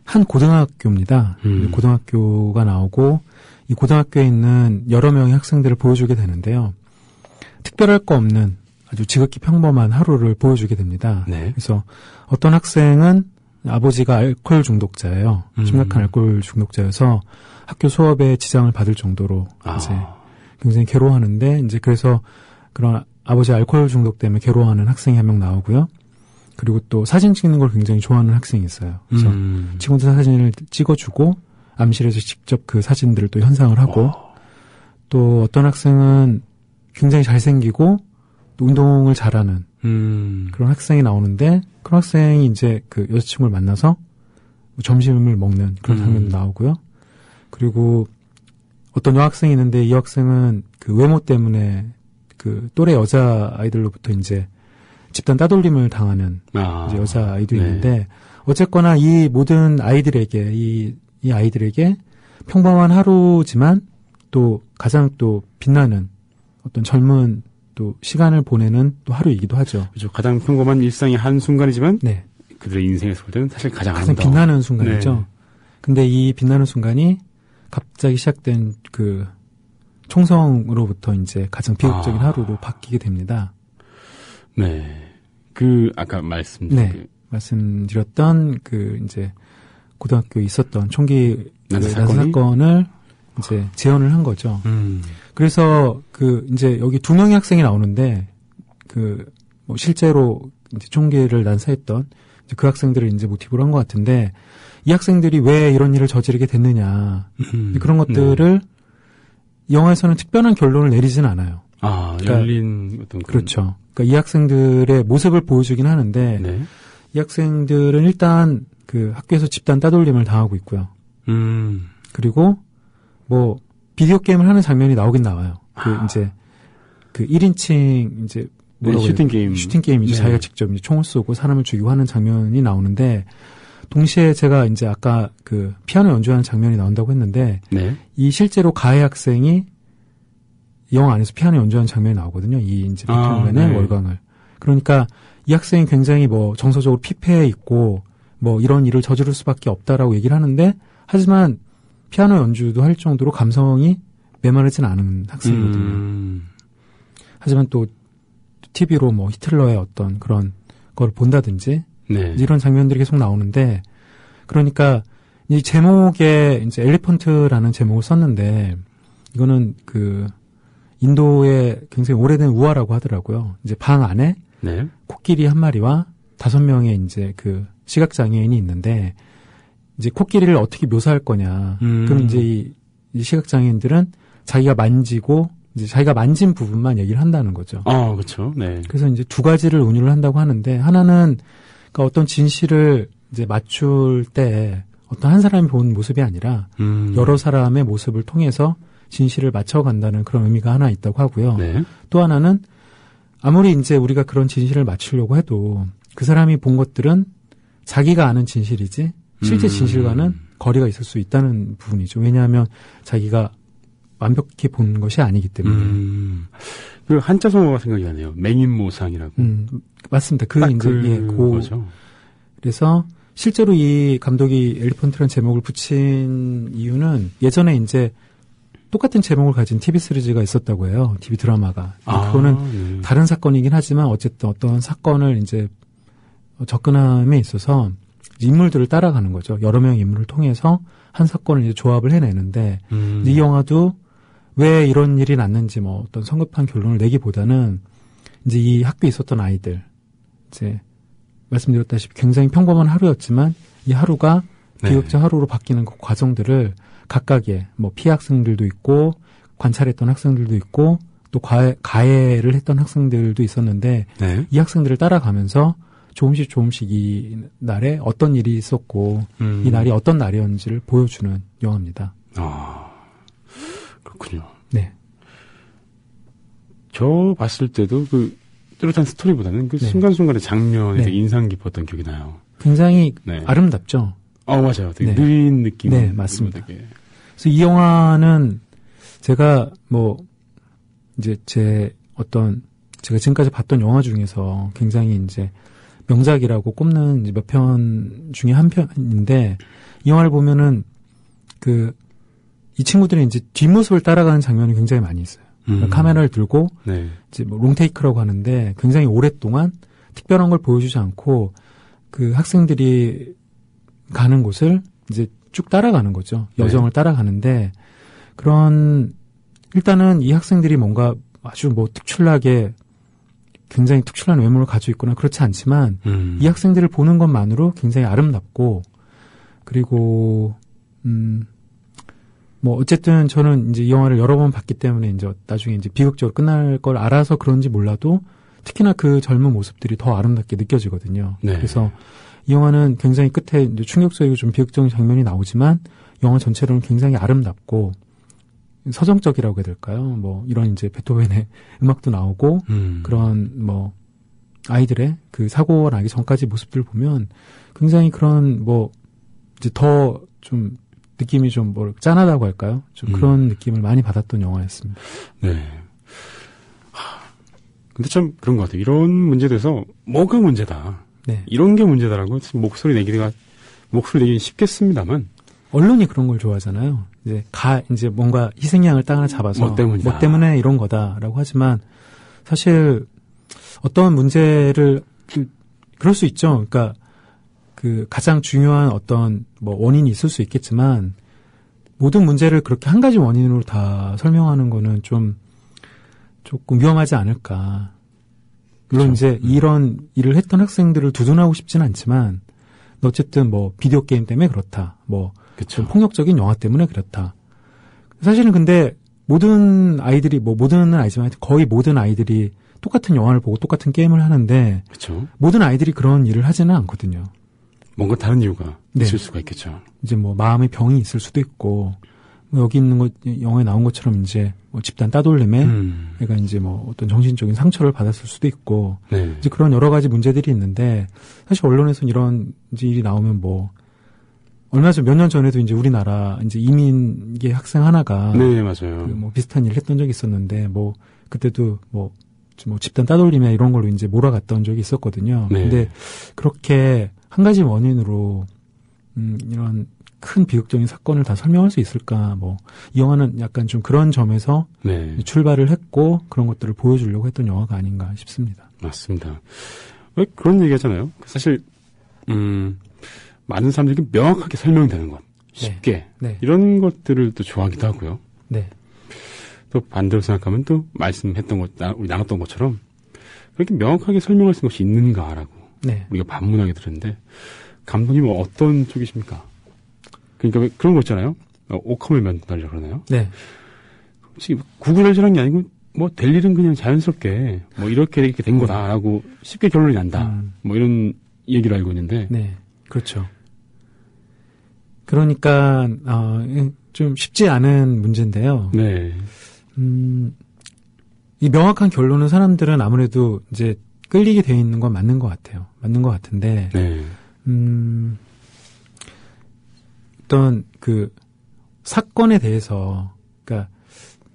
한 고등학교입니다. 고등학교가 나오고 이 고등학교에 있는 여러 명의 학생들을 보여주게 되는데요. 특별할 거 없는 아주 지극히 평범한 하루를 보여주게 됩니다. 네. 그래서 어떤 학생은 아버지가 알코올 중독자예요. 심각한 알코올 중독자여서 학교 수업에 지장을 받을 정도로 이제 굉장히 괴로워하는데 이제 그래서 그런 아버지 알코올 중독 때문에 괴로워하는 학생이 한 명 나오고요. 그리고 또 사진 찍는 걸 굉장히 좋아하는 학생이 있어요. 그래서 친구들 사진을 찍어주고 암실에서 직접 그 사진들을 또 현상을 하고 또 어떤 학생은 굉장히 잘생기고 또 운동을 잘하는 그런 학생이 나오는데 그런 학생이 이제 그 여자친구를 만나서 점심을 먹는 그런 장면도 나오고요. 그리고 어떤 여학생이 있는데 이 학생은 그 외모 때문에 그 또래 여자 아이들로부터 이제 집단 따돌림을 당하는 이제 여자 아이도 있는데 어쨌거나 이 모든 아이들에게 이 아이들에게 평범한 하루지만 또 가장 또 빛나는 어떤 젊은 또 시간을 보내는 또 하루이기도 하죠. 그렇죠. 가장 평범한 일상의 한 순간이지만 네. 그들의 인생에서 볼 때는 사실 가장 빛나는 순간이죠. 네. 근데 이 빛나는 순간이 갑자기 시작된 그 총성으로부터 이제 가장 비극적인 하루로 바뀌게 됩니다. 네. 그 아까 말씀드렸던 그 이제 고등학교에 있었던 총기 난사 사건을 이제 재현을 한 거죠. 그래서 그 이제 여기 2명의 학생이 나오는데 그 뭐 실제로 이제 총기를 난사했던 이제 그 학생들을 이제 모티브로 한 것 같은데 이 학생들이 왜 이런 일을 저지르게 됐느냐 그런 것들을 영화에서는 특별한 결론을 내리진 않아요. 그러니까, 열린 어떤 그렇죠. 그러니까 이 학생들의 모습을 보여주긴 하는데 네. 이 학생들은 일단 그 학교에서 집단 따돌림을 당하고 있고요. 그리고 뭐 비디오 게임을 하는 장면이 나오긴 나와요. 그 이제 그 1인칭 이제 슈팅 게임이죠. 네. 자기가 직접 이제 총을 쏘고 사람을 죽이고 하는 장면이 나오는데 동시에 제가 이제 아까 그 피아노 연주하는 장면이 나온다고 했는데 네. 이 실제로 가해 학생이 영화 안에서 피아노 연주하는 장면이 나오거든요. 이 이제 베토벤의 월광을. 그러니까 이 학생이 굉장히 뭐 정서적으로 피폐해 있고 뭐 이런 일을 저지를 수밖에 없다라고 얘기를 하는데 하지만 피아노 연주도 할 정도로 감성이 메마르진 않은 학생이거든요. 하지만 또 TV로 뭐 히틀러의 어떤 그런 걸 본다든지 네. 이런 장면들이 계속 나오는데 그러니까 이 제목에 이제 엘리펀트라는 제목을 썼는데 이거는 그 인도의 굉장히 오래된 우화라고 하더라고요. 이제 방 안에 네. 코끼리 한 마리와 5명의 이제 그 시각 장애인이 있는데 이제 코끼리를 어떻게 묘사할 거냐. 그럼 이제 이 시각 장애인들은 자기가 만지고 이제 자기가 만진 부분만 얘기를 한다는 거죠. 그렇죠. 네. 그래서 이제 2가지를 운율을 한다고 하는데 하나는 그러니까 어떤 진실을 이제 맞출 때 어떤 한 사람이 본 모습이 아니라 여러 사람의 모습을 통해서 진실을 맞춰간다는 그런 의미가 하나 있다고 하고요. 네. 또 하나는 아무리 이제 우리가 그런 진실을 맞추려고 해도 그 사람이 본 것들은 자기가 아는 진실이지 실제 진실과는 거리가 있을 수 있다는 부분이죠. 왜냐하면 자기가 완벽히 본 것이 아니기 때문에. 그 한자 성어가 생각이 나네요. 맹인모상이라고. 맞습니다. 그 이제 거죠. 그래서 실제로 이 감독이 엘리펀트라는 제목을 붙인 이유는 예전에 이제 똑같은 제목을 가진 TV 시리즈가 있었다고 해요. TV 드라마가. 그거는 다른 사건이긴 하지만 어쨌든 어떤 사건을 이제 접근함에 있어서 인물들을 따라가는 거죠. 여러 명의 인물을 통해서 한 사건을 이제 조합을 해내는데 이 영화도 왜 이런 일이 났는지 뭐 어떤 성급한 결론을 내기보다는 이제 이 학교에 있었던 아이들 이제 말씀드렸다시피 굉장히 평범한 하루였지만 이 하루가 비극적 하루로 바뀌는 그 과정들을 각각의 뭐 피해 학생들도 있고 관찰했던 학생들도 있고 또 가해를 했던 학생들도 있었는데 이 학생들을 따라가면서 조금씩 이 날에 어떤 일이 있었고 이 날이 어떤 날이었는지를 보여주는 영화입니다. 그렇군요. 네. 저 봤을 때도 그 뚜렷한 스토리보다는 그 순간순간의 장면이 되게 인상 깊었던 기억이 나요. 굉장히 아름답죠. 맞아요. 되게 느린 느낌. 네, 맞습니다. 그래서 이 영화는 제가 뭐 이제 제가 지금까지 봤던 영화 중에서 굉장히 이제 명작이라고 꼽는 이제 몇 편 중에 한 편인데 이 영화를 보면은 이 친구들이 이제 뒷모습을 따라가는 장면이 굉장히 많이 있어요. 그러니까 카메라를 들고 이제 뭐 롱테이크라고 하는데 굉장히 오랫동안 특별한 걸 보여주지 않고 그 학생들이 가는 곳을 이제 쭉 따라가는 거죠. 여정을 따라가는데 일단은 이 학생들이 뭔가 아주 뭐 굉장히 특출난 외모를 가지고 있거나 그렇지 않지만 이 학생들을 보는 것만으로 굉장히 아름답고 그리고 뭐 어쨌든 저는 이제 이 영화를 여러 번 봤기 때문에 이제 나중에 이제 비극적으로 끝날 걸 알아서 그런지 몰라도 특히나 그 젊은 모습들이 더 아름답게 느껴지거든요. 네. 그래서 이 영화는 굉장히 끝에 이제 충격적이고 좀 비극적인 장면이 나오지만 영화 전체로는 굉장히 아름답고 서정적이라고 해야 될까요? 뭐 이런 이제 베토벤의 음악도 나오고 그런 뭐 아이들의 그 사고가 나기 전까지 모습들 보면 굉장히 그런 뭐 이제 더 좀 느낌이 좀 뭐 짠하다고 할까요? 좀 그런 느낌을 많이 받았던 영화였습니다. 네. 근데 참 그런 것 같아요. 이런 문제에 대해서 뭐가 문제다. 네. 이런 게 문제다라고 목소리 내기는 쉽겠습니다만 언론이 그런 걸 좋아하잖아요. 이제 뭔가 희생양을 딱 하나 잡아서 뭐 때문이다. 뭐 때문에 이런 거다라고 하지만 사실 어떤 문제를 그럴 수 있죠. 그러니까 그 가장 중요한 어떤 뭐 원인이 있을 수 있겠지만 모든 문제를 그렇게 한 가지 원인으로 다 설명하는 거는 조금 위험하지 않을까. 물론 그렇죠. 이제 이런 일을 했던 학생들을 두둔하고 싶지는 않지만 어쨌든 뭐 비디오 게임 때문에 그렇다. 뭐 좀 폭력적인 영화 때문에 그렇다. 사실은 근데 모든 아이들이 뭐 모든은 아니지만 거의 모든 아이들이 똑같은 영화를 보고 똑같은 게임을 하는데 그렇죠. 모든 아이들이 그런 일을 하지는 않거든요. 뭔가 다른 이유가 네. 있을 수가 있겠죠. 이제 뭐 마음의 병이 있을 수도 있고 뭐 여기 있는 것 영화에 나온 것처럼 이제 뭐 집단 따돌림에 얘가 이제 뭐 어떤 정신적인 상처를 받았을 수도 있고 네. 이제 그런 여러 가지 문제들이 있는데 사실 언론에서는 이런 이제 일이 나오면 뭐 얼마 전 몇 년 전에도 이제 우리나라 이제 이민계 학생 하나가 네, 맞아요. 그 뭐 비슷한 일을 했던 적이 있었는데 뭐 그때도 뭐 집단 따돌림이나 이런 걸로 이제 몰아갔던 적이 있었거든요. 네. 근데 그렇게 한 가지 원인으로 이런 큰 비극적인 사건을 다 설명할 수 있을까? 뭐 이 영화는 약간 좀 그런 점에서 네. 출발을 했고 그런 것들을 보여주려고 했던 영화가 아닌가 싶습니다. 맞습니다. 왜 그런 얘기하잖아요. 사실 많은 사람들이 명확하게 설명되는 것, 쉽게 네. 이런 것들을 또 좋아하기도 하고요. 네. 또 반대로 생각하면 또 말씀했던 것, 우리 나눴던 것처럼 그렇게 명확하게 설명할 수 있는 것이 있는가라고 네. 우리가 반문하게 들었는데 감독님은 어떤 쪽이십니까? 그러니까 왜 그런 거 있잖아요. 오컴을 면달이라고 그러나요? 네. 혹시 구구절절한 게 아니고 뭐 될 일은 그냥 자연스럽게 뭐 이렇게 된 거다라고 쉽게 결론이 난다. 뭐 이런 얘기를 알고 있는데. 네. 그렇죠. 그러니까 좀 쉽지 않은 문제인데요. 네. 이 명확한 결론은 사람들은 아무래도 이제 끌리게 돼 있는 건 맞는 것 같아요. 맞는 것 같은데. 네. 어떤 그 사건에 대해서 그러니까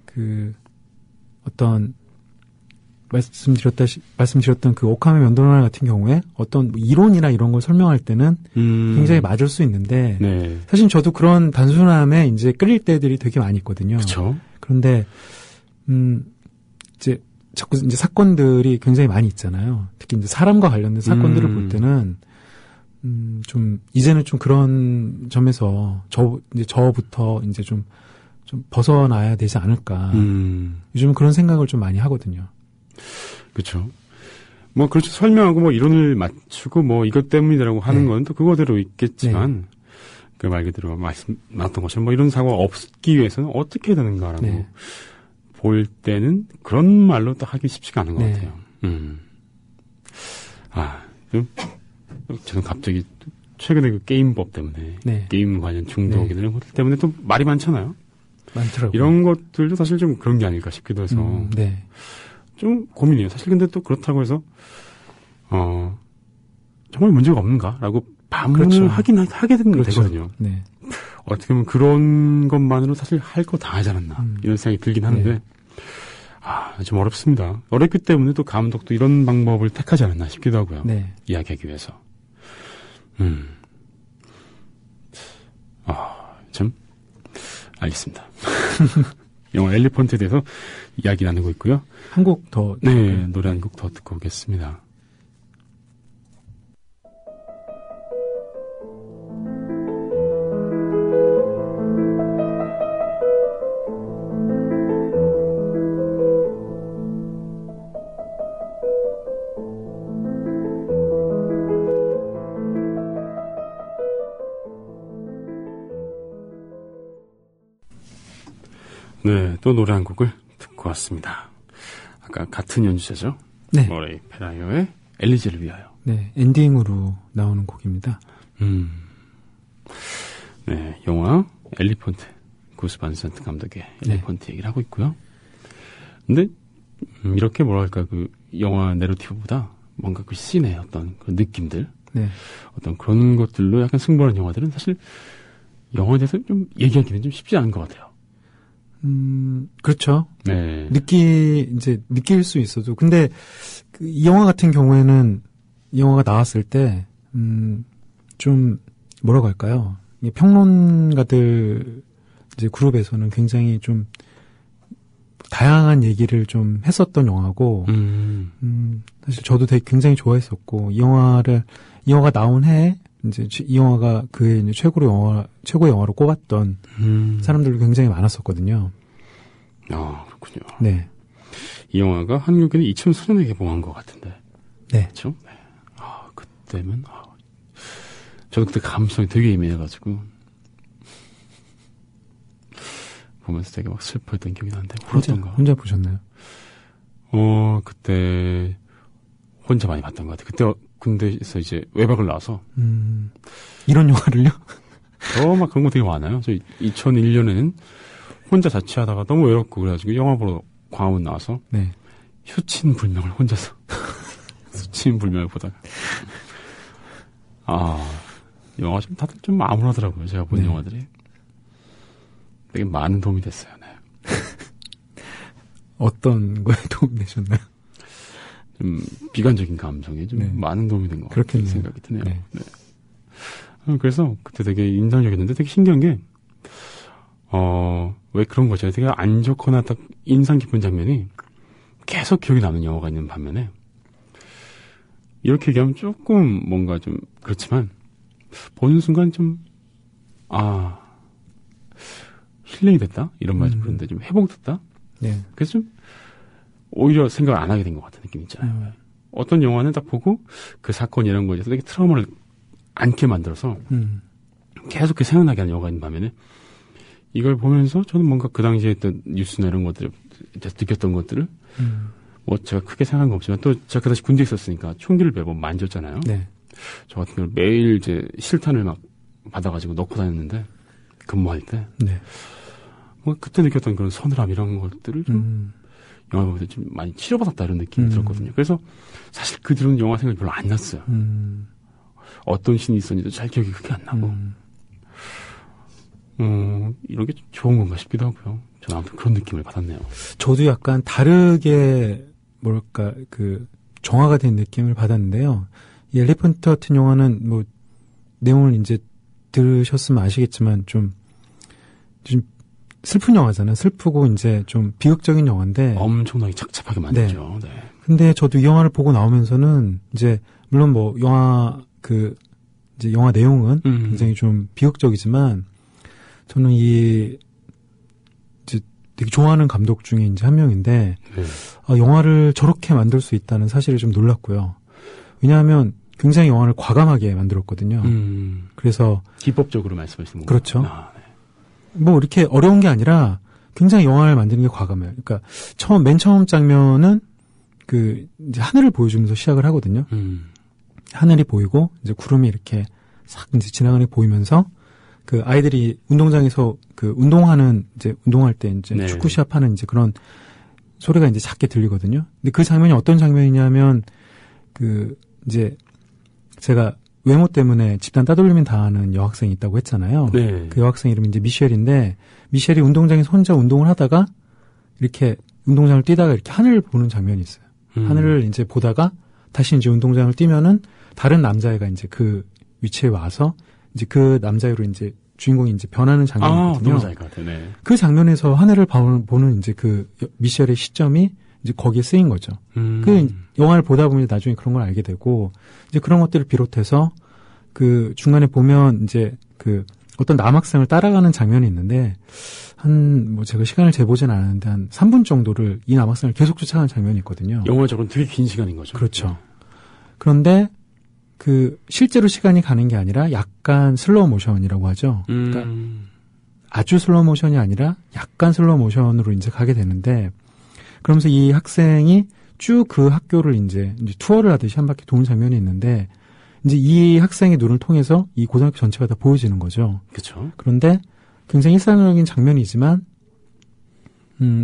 그 어떤 말씀드렸던 그 오카메 면도날 같은 경우에 어떤 이론이나 이런 걸 설명할 때는 굉장히 맞을 수 있는데 네. 사실 저도 그런 단순함에 이제 끌릴 때들이 되게 많이 있거든요. 그렇죠. 그런데 이제 자꾸 이제 사건들이 굉장히 많이 있잖아요. 특히 이제 사람과 관련된 사건들을 볼 때는 좀 이제는 좀 그런 점에서 저부터 이제 좀 벗어나야 되지 않을까. 요즘은 그런 생각을 좀 많이 하거든요. 그렇죠. 뭐 그렇죠. 설명하고 뭐 이론을 맞추고 뭐 이것 때문이라고 하는 건 또 그거대로 있겠지만 그 말 그대로 나왔던 것처럼 뭐 이런 사고가 없기 위해서는 어떻게 해야 되는가라고 볼 때는 그런 말로 또 하기 쉽지가 않은 것 같아요. 저는 갑자기 최근에 그 게임법 때문에 게임 관련 중독이나 이런 것들 때문에 또 말이 많잖아요. 많더라고요. 이런 것들도 사실 좀 그런 게 아닐까 싶기도 해서 좀 고민이에요. 사실 근데 또 그렇다고 해서 정말 문제가 없는가라고 반문을 하게 되거든요. 네. 어떻게 보면 그런 것만으로 사실 할 거 다 하지 않았나 이런 생각이 들긴 하는데 좀 어렵습니다. 어렵기 때문에 또 감독도 이런 방법을 택하지 않았나 싶기도 하고요. 이야기하기 위해서. 참 알겠습니다. 영화 엘리펀트에 대해서 이야기 나누고 있고요. 한 곡 더. 네, 노래 한 곡 더 듣고 오겠습니다. 네, 또 노래 한 곡을 듣고 왔습니다. 아까 같은 연주자죠? 네. 머레이 페라이어의 엘리제를 위하여. 네, 엔딩으로 나오는 곡입니다. 네, 영화 엘리펀트, 구스 반 산트 감독의 엘리펀트 얘기를 하고 있고요. 근데 이렇게 뭐랄까 그 영화 내러티브보다 뭔가 그 씬의 어떤 그 느낌들, 어떤 그런 것들로 약간 승부하는 영화들은 사실 영화에 대해서 좀 얘기하기는 좀 쉽지 않은 것 같아요. 그렇죠. 네. 느낄 수 있어도. 근데, 이 영화 같은 경우에는, 이 영화가 나왔을 때, 좀, 뭐라고 할까요? 평론가들, 이제 그룹에서는 굉장히 좀, 다양한 얘기를 좀 했었던 영화고, 사실 저도 되게 굉장히 좋아했었고, 이 영화가 나온 해에, 이제 이 영화가 그의 이제 최고의 영화로 꼽았던 사람들도 굉장히 많았었거든요. 아, 그렇군요. 네. 이 영화가 한국에는 2004년에 개봉한 것 같은데. 네. 그렇죠? 네. 아, 그때면 저도 그때 감성이 되게 예민해가지고 보면서 되게 막 슬퍼했던 기억이 나는데. 혼자 보셨나요? 그때 혼자 많이 봤던 것 같아요. 그때 군대에서 이제 외박을 나와서. 이런 영화를요? 막 그런 거 되게 많아요. 저 2001년에는 혼자 자취하다가 너무 외롭고 그래가지고 영화 보러 광화문 나와서. 네. 휴친불명을 혼자서. 수친불명을 보다가. 영화 좀 다들 좀 암울하더라고요. 제가 본 영화들이. 되게 많은 도움이 됐어요. 네. 어떤 거에 도움이 되셨나요? 좀 비관적인 감정에 좀 많은 도움이 된 것 같은 생각이 드네요. 네. 그래서 그때 되게 인상적이었는데 되게 신기한 게 왜 그런 거죠? 되게 안 좋거나 딱 인상 깊은 장면이 계속 기억에 남는 영화가 있는 반면에 이렇게 얘기하면 조금 뭔가 좀 그렇지만 보는 순간 좀 힐링이 됐다? 이런 말이 그런데 좀 회복됐다? 네. 그래서 좀 오히려 생각을 안 하게 된 것 같은 느낌 있잖아요. 어떤 영화는 딱 보고 그 사건 이런 거에 대해서 되게 트라우마를 않게 만들어서 계속 그 생각나게 하는 영화가 있는 반면에 이걸 보면서 저는 뭔가 그 당시에 했던 뉴스나 이런 것들을 느꼈던 것들을 뭐 제가 크게 생각한 건 없지만 또 제가 그 당시 군대에 있었으니까 총기를 매번 만졌잖아요. 네. 저 같은 경우는 매일 이제 실탄을 막 받아가지고 넣고 다녔는데 근무할 때 뭐 그때 느꼈던 그런 서늘함 이런 것들을 좀 영화 보면서 좀 많이 치료받았다 이런 느낌이 들었거든요. 그래서 사실 그 뒤로는 영화 생각이 별로 안 났어요. 어떤 신이 있었는지도 잘 기억이 크게 안 나고 이런 게 좀 좋은 건가 싶기도 하고요. 저는 아무튼 그런 느낌을 받았네요. 저도 약간 다르게 정화가 된 느낌을 받았는데요. 이 엘리펀트 같은 영화는 뭐 내용을 이제 들으셨으면 아시겠지만 좀 슬픈 영화잖아요. 슬프고 이제 좀 비극적인 영화인데 엄청나게 착잡하게 만들죠. 네. 근데 저도 이 영화를 보고 나오면서는 이제 물론 뭐 이제 영화 내용은 굉장히 좀 비극적이지만 저는 이제 되게 좋아하는 감독 중에 이제 한 명인데 영화를 저렇게 만들 수 있다는 사실을 좀 놀랐고요. 왜냐하면 굉장히 영화를 과감하게 만들었거든요. 그래서 기법적으로 말씀하시는 거죠. 그렇죠. 뭐 이렇게 어려운 게 아니라 굉장히 영화를 만드는 게 과감해요. 그러니까 맨 처음 장면은 이제 하늘을 보여주면서 시작을 하거든요. 하늘이 보이고 이제 구름이 이렇게 싹 이제 지나가는 게 보이면서 아이들이 운동장에서 운동할 때 이제 축구 시합하는 이제 그런 소리가 이제 작게 들리거든요. 근데 그 장면이 어떤 장면이냐면 이제 제가 외모 때문에 집단 따돌림을 당하는 여학생이 있다고 했잖아요. 네. 그 여학생 이름이 이제 미셸인데 미셸이 운동장에서 혼자 운동을 하다가 이렇게 운동장을 뛰다가 이렇게 하늘을 보는 장면이 있어요. 하늘을 이제 보다가 다시 이제 운동장을 뛰면은 다른 남자애가 이제 그 위치에 와서 이제 그 남자애로 이제 주인공이 이제 변하는 장면이거든요. 네. 그 장면에서 하늘을 보는 이제 그 미셸의 시점이 이제 거기에 쓰인 거죠. 그 영화를 보다 보면 나중에 그런 걸 알게 되고 이제 그런 것들을 비롯해서 중간에 보면 이제 어떤 남학생을 따라가는 장면이 있는데 뭐 제가 시간을 재보진 않았는데 한 3분 정도를 이 남학생을 계속 쫓아가는 장면이 있거든요. 영화적으로는 되게 긴 시간인 거죠. 그렇죠. 그런데 실제로 시간이 가는 게 아니라 약간 슬로우 모션이라고 하죠. 그러니까 아주 슬로우 모션이 아니라 약간 슬로우 모션으로 이제 가게 되는데, 그러면서 이 학생이 쭉 그 학교를 이제 투어를 하듯이 한 바퀴 도는 장면이 있는데, 이제 이 학생의 눈을 통해서 이 고등학교 전체가 다 보여지는 거죠. 그렇죠. 그런데 굉장히 일상적인 장면이지만,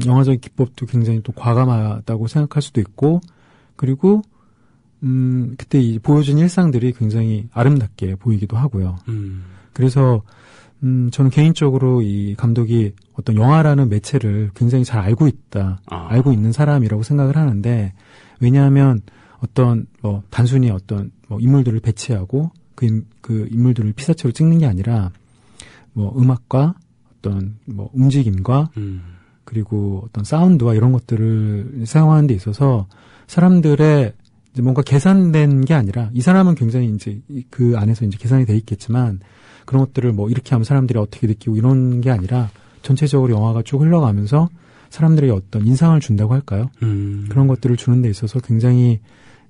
영화적인 기법도 굉장히 또 과감하다고 생각할 수도 있고, 그리고 그때 이 보여준 일상들이 굉장히 아름답게 보이기도 하고요. 그래서 저는 개인적으로 이 감독이 어떤 영화라는 매체를 굉장히 잘 알고 있다, 알고 있는 사람이라고 생각을 하는데, 왜냐하면 어떤 단순히 어떤 인물들을 배치하고 그 인물들을 피사체로 찍는 게 아니라 음악과 어떤 움직임과 그리고 어떤 사운드와 이런 것들을 사용하는 데 있어서 사람들의 이제 뭔가 계산된 게 아니라, 이 사람은 굉장히 이제 그 안에서 이제 계산이 돼 있겠지만, 그런 것들을 이렇게 하면 사람들이 어떻게 느끼고 이런 게 아니라, 전체적으로 영화가 쭉 흘러가면서 사람들에게 어떤 인상을 준다고 할까요? 그런 것들을 주는 데 있어서 굉장히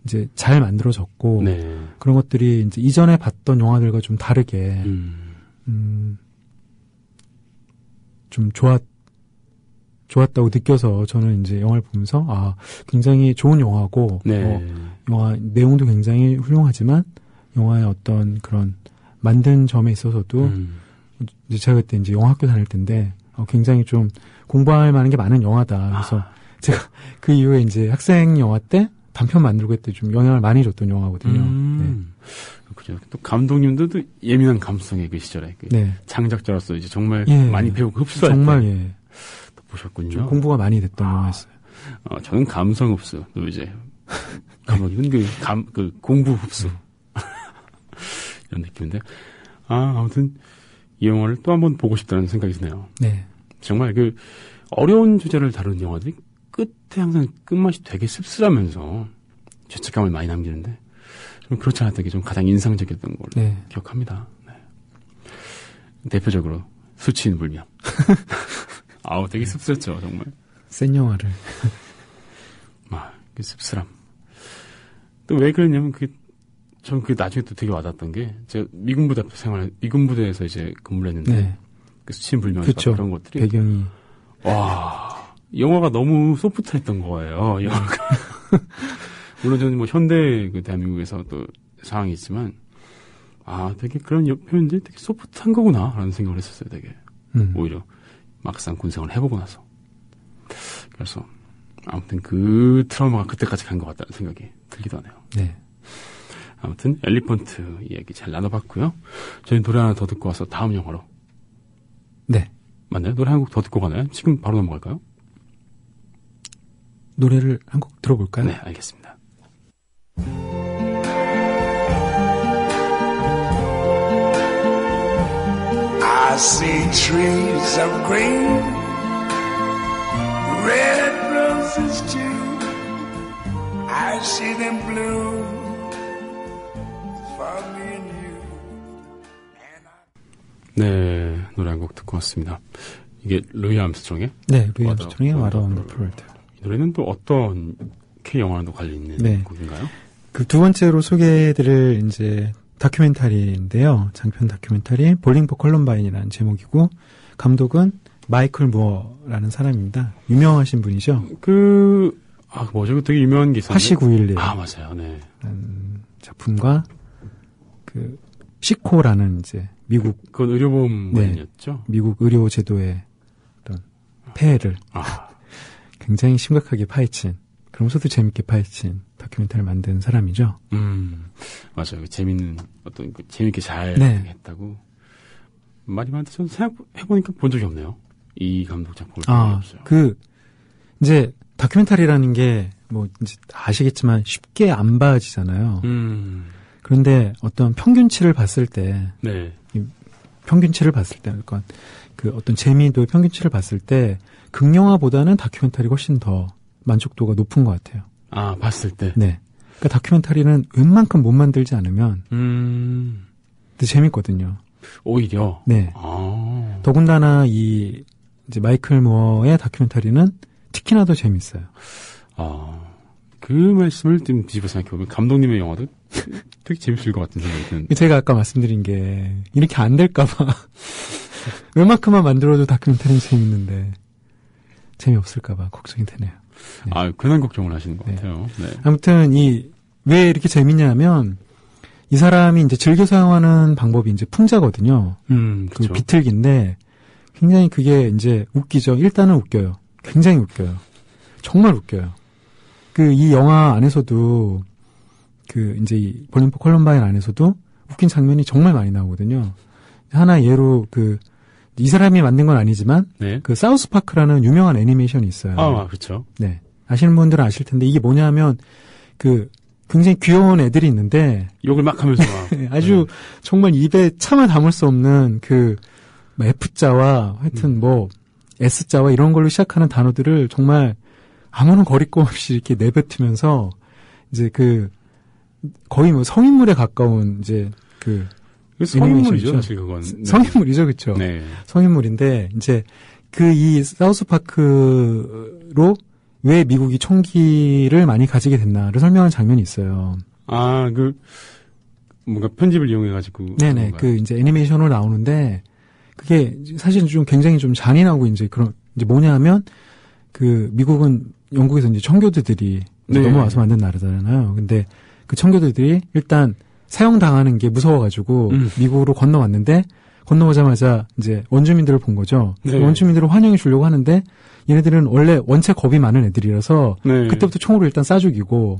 이제 잘 만들어졌고, 네. 그런 것들이 이제 이전에 봤던 영화들과 좀 다르게, 좀 좋았다고 느껴서 저는 이제 영화를 보면서 굉장히 좋은 영화고, 네. 영화 내용도 굉장히 훌륭하지만 영화의 어떤 그런 만든 점에 있어서도 이제 제가 그때 이제 영화학교 다닐 때인데 굉장히 좀 공부할 만한 게 많은 영화다. 그래서 제가 그 이후에 이제 학생 영화 때 단편 만들고 했을 때 좀 영향을 많이 줬던 영화거든요. 네. 그렇죠. 또 감독님도 예민한 감성의 그 시절에 네. 장작자로서 이제 정말 많이 배우고 흡수할 정말 때 보셨군요. 좀 공부가 많이 됐던 영화였어요. 저는 감성 흡수. 또 이제 감독님은 그 공부 흡수 이런 느낌인데, 아무튼 이 영화를 또 한 번 보고 싶다는 생각이 드네요. 네. 정말 그 어려운 주제를 다루는 영화들이 끝에 항상 끝맛이 되게 씁쓸하면서 죄책감을 많이 남기는데, 좀 그렇지 않았던 게 좀 가장 인상적이었던 걸로 네. 기억합니다. 네. 대표적으로 수치인 불명. 되게 씁쓸했죠, 정말. 센 영화를. 그 씁쓸함. 또 왜 그랬냐면, 저는 그게 나중에 또 되게 와닿았던 게, 제가 미군 부대에서 이제 근무를 했는데, 네. 그 수치인 불명에서 그런 것들이. 배경이. 영화가 너무 소프트했던 거예요, 영화가. 물론 저는 현대 대한민국에서 또 상황이 있지만, 되게 그런 표현들이 되게 소프트한 거구나, 라는 생각을 했었어요, 되게. 오히려. 막상 군생활을 해보고 나서. 그래서 아무튼 그 트라우마가 그때까지 간 것 같다는 생각이 들기도 하네요. 네. 아무튼 엘리펀트 이야기 잘 나눠봤고요. 저희 노래 하나 더 듣고 와서 다음 영화로. 네. 맞나요? 노래 한 곡 더 듣고 가나요? 지금 바로 넘어갈까요? 노래를 한 곡 들어볼까요? 네, 알겠습니다. I see trees of green, red roses too. I see them bloom for me and you. 네, 노래 한 곡 듣고 왔습니다. 이게 루이 암스트롱의? 네, 루이 암스트롱의 What a Wonderful World. 이 노래는 또 어떤 K-영화와도 관련 있는 네. 곡인가요? 그 두 번째로 소개해드릴 이제 다큐멘터리인데요. 장편 다큐멘터리 볼링 포 컬럼바인이라는 제목이고, 감독은 마이클 무어라는 사람입니다. 유명하신 분이죠. 뭐죠? 되게 유명한 게 있었는데. 화씨 911. 맞아요. 네. 작품과 시코라는 이제 미국. 그건 의료보험이었죠? 네, 미국 의료 제도의 어떤 폐해를 굉장히 심각하게 파헤친, 그러면서도 재밌게 파헤친 다큐멘터리를 만든 사람이죠. 맞아요. 재밌는, 재밌게 잘 네. 했다고. 말이 많은데 저는 생각해보니까 본 적이 없네요. 이 감독 작품을 본 적이 없어요. 이제 다큐멘터리라는 게, 이제 아시겠지만 쉽게 안 봐지잖아요. 그런데 어떤 평균치를 봤을 때, 네. 그러니까 그 어떤 재미도 평균치를 봤을 때, 극영화보다는 다큐멘터리가 훨씬 더 만족도가 높은 것 같아요. 봤을 때? 네. 그러니까 다큐멘터리는 웬만큼 못 만들지 않으면, 되게 재밌거든요. 오히려? 네. 더군다나 이제 마이클 무어의 다큐멘터리는 특히나 더 재밌어요. 그 말씀을 좀 뒤집어 생각해보면 감독님의 영화도 되게 재밌을 것 같은 생각이 드는데. 제가 아까 말씀드린 게 이렇게 안 될까봐 웬만큼만 만들어도 다큐멘터리는 재밌는데 재미없을까봐 걱정이 되네요. 네. 아, 괜한 걱정을 하시는 것 네. 같아요. 네. 아무튼 왜 이렇게 재밌냐면 이 사람이 이제 즐겨 사용하는 방법이 이제 풍자거든요. 그 그렇죠. 비틀기인데 굉장히 그게 이제 웃기죠. 일단은 웃겨요. 굉장히 웃겨요. 정말 웃겨요. 이 영화 안에서도 이제 이 볼링 포 컬럼바인 안에서도 웃긴 장면이 정말 많이 나오거든요. 하나 예로 이 사람이 만든 건 아니지만 네. 사우스파크라는 유명한 애니메이션이 있어요. 아, 그렇죠. 네. 아시는 분들은 아실 텐데 이게 뭐냐면 굉장히 귀여운 애들이 있는데 욕을 막 하면서 막. 아주 정말 입에 차마 담을 수 없는 F자와 하여튼 S자와 이런 걸로 시작하는 단어들을 정말 아무런 거리낌 없이 이렇게 내뱉으면서 이제 거의 성인물에 가까운 이제 성인물이죠, 사실 그건. 네. 성인물이죠, 그렇죠. 네. 성인물인데 이제 이 사우스파크로 왜 미국이 총기를 많이 가지게 됐나를 설명하는 장면이 있어요. 아, 뭔가 편집을 이용해가지고. 네네. 이제 애니메이션으로 나오는데, 그게 사실은 좀 굉장히 좀 잔인하고 이제 뭐냐면, 미국은 영국에서 이제 청교도들이 네. 넘어와서 만든 나라잖아요. 근데 그 청교도들이 일단 사형당하는 게 무서워가지고 미국으로 건너왔는데, 건너오자마자 이제 원주민들을 본 거죠. 네. 원주민들을 환영해 주려고 하는데, 얘네들은 원래 원체 겁이 많은 애들이라서 네. 그때부터 총으로 일단 쏴 죽이고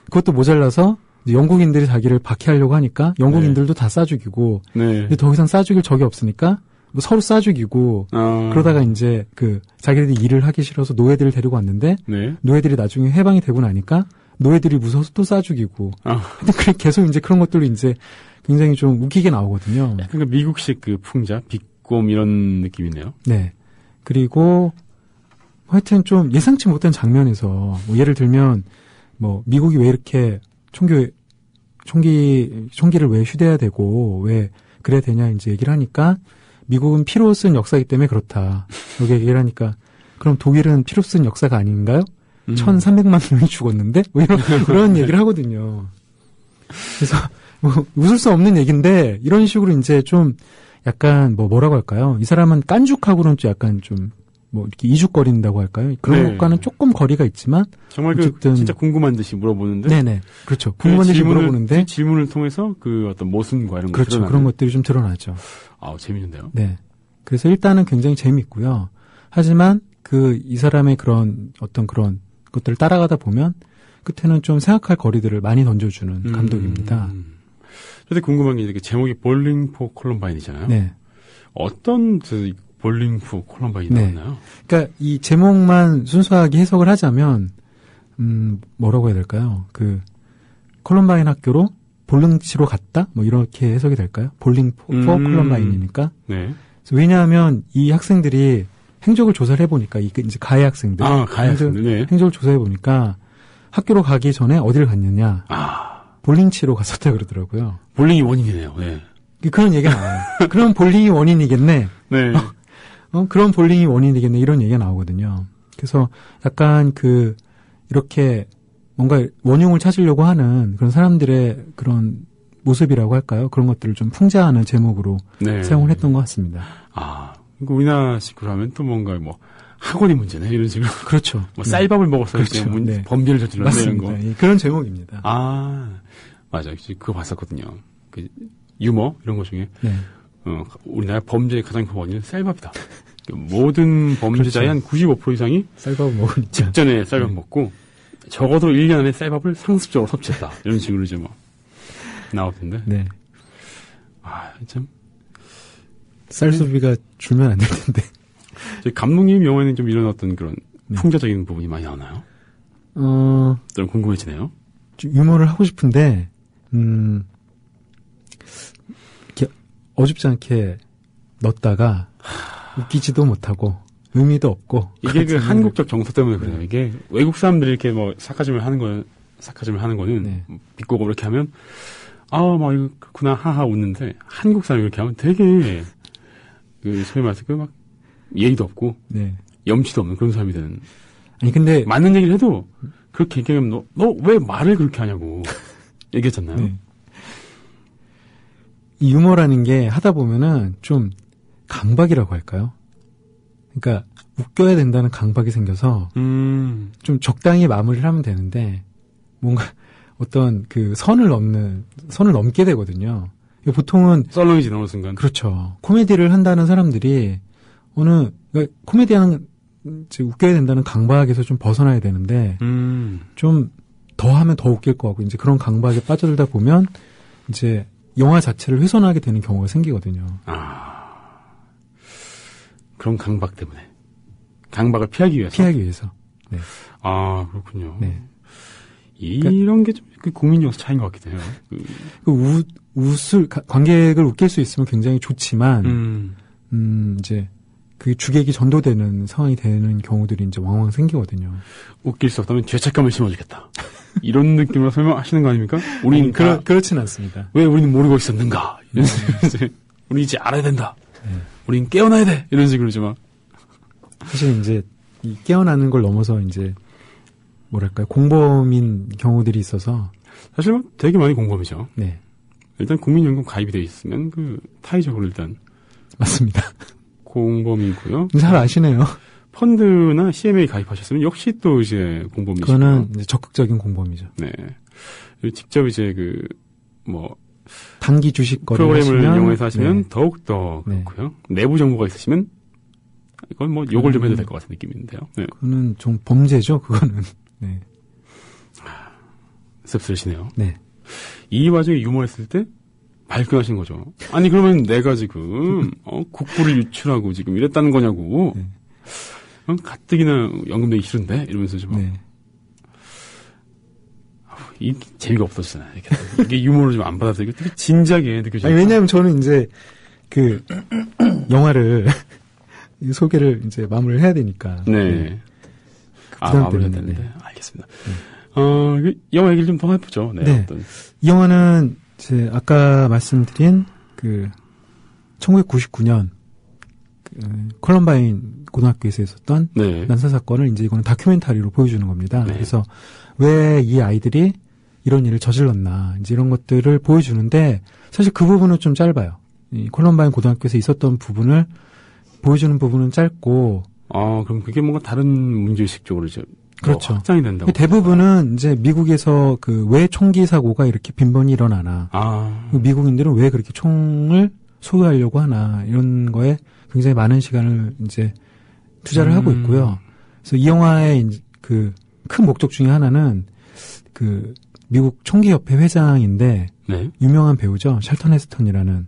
그것도 모자라서 이제 영국인들이 자기를 박해하려고 하니까 영국인들도 다 쏴 죽이고 네. 근데 더 이상 쏴 죽일 적이 없으니까 서로 쏴 죽이고 그러다가 이제 자기들이 일을 하기 싫어서 노예들을 데리고 왔는데 네. 노예들이 나중에 해방이 되고 나니까 노예들이 무서워서 또 쏴 죽이고 근데 계속 이제 그런 것들로 이제 굉장히 좀 웃기게 나오거든요. 약간 미국식 풍자, 빅곰 이런 느낌이네요. 네. 그리고 하여튼 좀 예상치 못한 장면에서 예를 들면 미국이 왜 이렇게 총기를 왜 휴대해야 되고 왜 그래야 되냐 이제 얘기를 하니까 미국은 피로 쓴 역사이기 때문에 그렇다. 여기 얘기를 하니까 그럼 독일은 피로 쓴 역사가 아닌가요? 1,300만 명이 죽었는데 이런 얘기를 하거든요. 그래서 웃을 수 없는 얘기인데 이런 식으로 이제 좀 약간 뭐라고 할까요? 이 사람은 깐죽하고는 좀 약간 좀 이렇게 이죽거린다고 할까요? 그런 네. 것과는 조금 거리가 있지만 정말 어쨌든 진짜 궁금한 듯이 물어보는데. 네네. 그렇죠. 궁금한 듯이 물어보는데 질문을 통해서 어떤 모순과 이런 그렇죠. 그런 것들이 좀 드러나죠. 재밌는데요. 네. 그래서 일단은 굉장히 재밌고요. 하지만 이 사람의 그런 것들을 따라가다 보면 끝에는 좀 생각할 거리들을 많이 던져주는 감독입니다. 저도 궁금한 게 제목이 볼링 포 콜럼바인이잖아요. 네. 어떤 볼링 포 콜럼바인이 나왔나요? 그러니까 이 제목만 순수하게 해석을 하자면 뭐라고 해야 될까요? 콜럼바인 학교로 볼링 치러 갔다? 이렇게 해석이 될까요? 볼링 포 콜럼바인이니까. 네. 왜냐하면 이 학생들이 행적을 조사를 해보니까 이제 가해 학생들. 가해 학생들. 네. 행적을 조사해보니까 학교로 가기 전에 어디를 갔느냐. 볼링 치러 갔었다 그러더라고요. 볼링이 원인이네요. 네. 그런 얘기가 나와요. 그럼 볼링이 원인이겠네. 네. 그런 볼링이 원인이겠네. 이런 얘기가 나오거든요. 그래서 약간 이렇게 뭔가 원흉을 찾으려고 하는 그런 사람들의 그런 모습이라고 할까요? 그런 것들을 좀 풍자하는 제목으로 네. 사용을 했던 것 같습니다. 우리나라식으로 하면 또 뭔가 학원이 문제네 이런 식으로. 그렇죠. 쌀밥을 먹었어요. 그렇죠. 네. 범죄를 저질렀네 이런 거. 그런 제목입니다. 맞아. 그거 봤었거든요. 유머 이런 거 중에 네. 우리나라 범죄의 가장 큰 원인은 쌀밥이다. 모든 범죄자의 한 95% 이상이 쌀밥을 먹으니까 직전에 쌀밥 먹고 적어도 1년 안에 쌀밥을 상습적으로 섭취했다. 이런 식으로 이제 나올 텐데. 네. 참. 쌀수비가 줄면 안 될 텐데. 감독님 영화에는 좀 이런 어떤 그런 풍자적인 부분이 많이 나오나요? 좀 궁금해지네요. 좀 유머를 하고 싶은데, 이렇게 어줍지 않게 넣었다가 웃기지도 못하고 의미도 없고. 이게 한국적 정서 때문에 그래요. 이게 외국 사람들이 이렇게 사카즘을 하는 거는 네. 비꼬고 이렇게 하면 이거 그렇구나 하하 웃는데 한국 사람이 이렇게 하면 되게 소위 말해서 예의도 없고 네. 염치도 없는 그런 사람이 되는. 아니 근데 맞는 얘기를 해도 그렇게 얘기하면 너 왜 말을 그렇게 하냐고 얘기했잖아요. 네. 이 유머라는 게 하다 보면은 좀 강박이라고 할까요? 그러니까 웃겨야 된다는 강박이 생겨서 좀 적당히 마무리를 하면 되는데 뭔가 어떤 그 선을 넘게 되거든요. 보통은 썰렁이지 나오는 순간. 그렇죠. 코미디를 한다는 사람들이 그러니까 코미디하는 웃겨야 된다는 강박에서 좀 벗어나야 되는데 좀 더 하면 더 웃길 것 같고 이제 그런 강박에 빠져들다 보면 이제 영화 자체를 훼손하게 되는 경우가 생기거든요. 그런 강박 때문에. 강박을 피하기 위해서. 네. 그렇군요. 네. 이런 게 좀 국민적 차이인 것 같기도 해요. 관객을 웃길 수 있으면 굉장히 좋지만, 이제, 그 주객이 전도되는 상황이 되는 경우들이 이제 왕왕 생기거든요. 웃길 수 없다면 죄책감을 심어주겠다. 이런 느낌으로 설명하시는 거 아닙니까? 우리는 그렇진 않습니다. 왜 우리는 모르고 있었는가? 우리 이제 알아야 된다. 우린 깨어나야 돼. 이런 식으로 좀 사실 이제, 이 깨어나는 걸 넘어서 이제, 뭐랄까요, 공범인 경우들이 있어서. 사실 되게 많이 공범이죠. 네. 일단 국민연금 가입이 돼 있으면 타의적으로 일단. 맞습니다. 공범이고요. 잘 아시네요. 펀드나 CMA 가입하셨으면 역시 또 이제 공범이시고. 그거는 이제 적극적인 공범이죠. 네. 직접 이제 단기 주식 거래를 프로그램을 하시면, 이용해서 하시면 네. 더욱더 그렇고요. 내부 정보가 있으시면 이건 욕을 좀 해도 될 것 같은 느낌인데요. 네. 그거는 좀 범죄죠, 그거는. 네. 씁쓸하시네요. 네. 이 와중에 유머했을 때 발끈하신 거죠. 아니 그러면 내가 지금 국부를 유출하고 지금 이랬다는 거냐고. 네. 가뜩이나 연금 내기 싫은데 이러면서 좀 네. 이 재미가 없어지잖아요. 이게 유머를 좀 안 받아들이고 되게 진지하게 느껴져요. 왜냐하면 저는 이제 그 영화를 소개를 이제 마무리를 해야 되니까. 네. 마무리해야 되는데. 네. 알겠습니다. 영화 얘기를 좀 더 해보죠. 네. 네. 이 영화는 제 아까 말씀드린 1999년 콜럼바인 고등학교에서 있었던 네. 난사 사건을 이제 이거는 다큐멘터리로 보여주는 겁니다. 네. 그래서 왜 이 아이들이 이런 일을 저질렀나 이제 이런 것들을 보여주는데 사실 그 부분은 좀 짧아요. 이 콜럼바인 고등학교에서 있었던 부분을 보여주는 부분은 짧고. 그럼 그게 뭔가 다른 문제의식 쪽으로 이제 그렇죠. 확장이 된다고. 대부분은 이제 미국에서 왜 총기 사고가 이렇게 빈번히 일어나나. 미국인들은 왜 그렇게 총을 소유하려고 하나. 이런 거에 굉장히 많은 시간을 이제 투자를 하고 있고요. 그래서 이 영화의 큰 목적 중에 하나는 미국 총기협회 회장인데. 네. 유명한 배우죠. 샬턴 헤스턴이라는.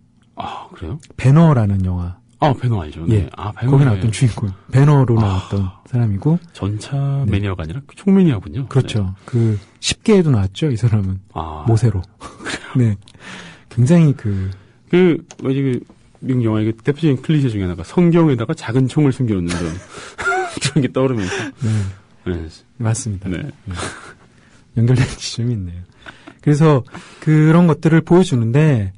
그래요? 배너라는 영화. 배너 아니죠. 네. 예. 거기 나왔던 주인공. 배너로 나왔던 사람이고. 전차 매니아가 아니라 총 매니아군요. 그렇죠. 네. 10개에도 나왔죠, 이 사람은. 모세로. 그래요? 네. 굉장히 미국 영화의 대표적인 클리셰 중에 하나가 성경에다가 작은 총을 숨겨놓는 그런 게 떠오르면서. 네. 네. 맞습니다. 네. 연결된 지점이 있네요. 그래서 그런 것들을 보여주는데,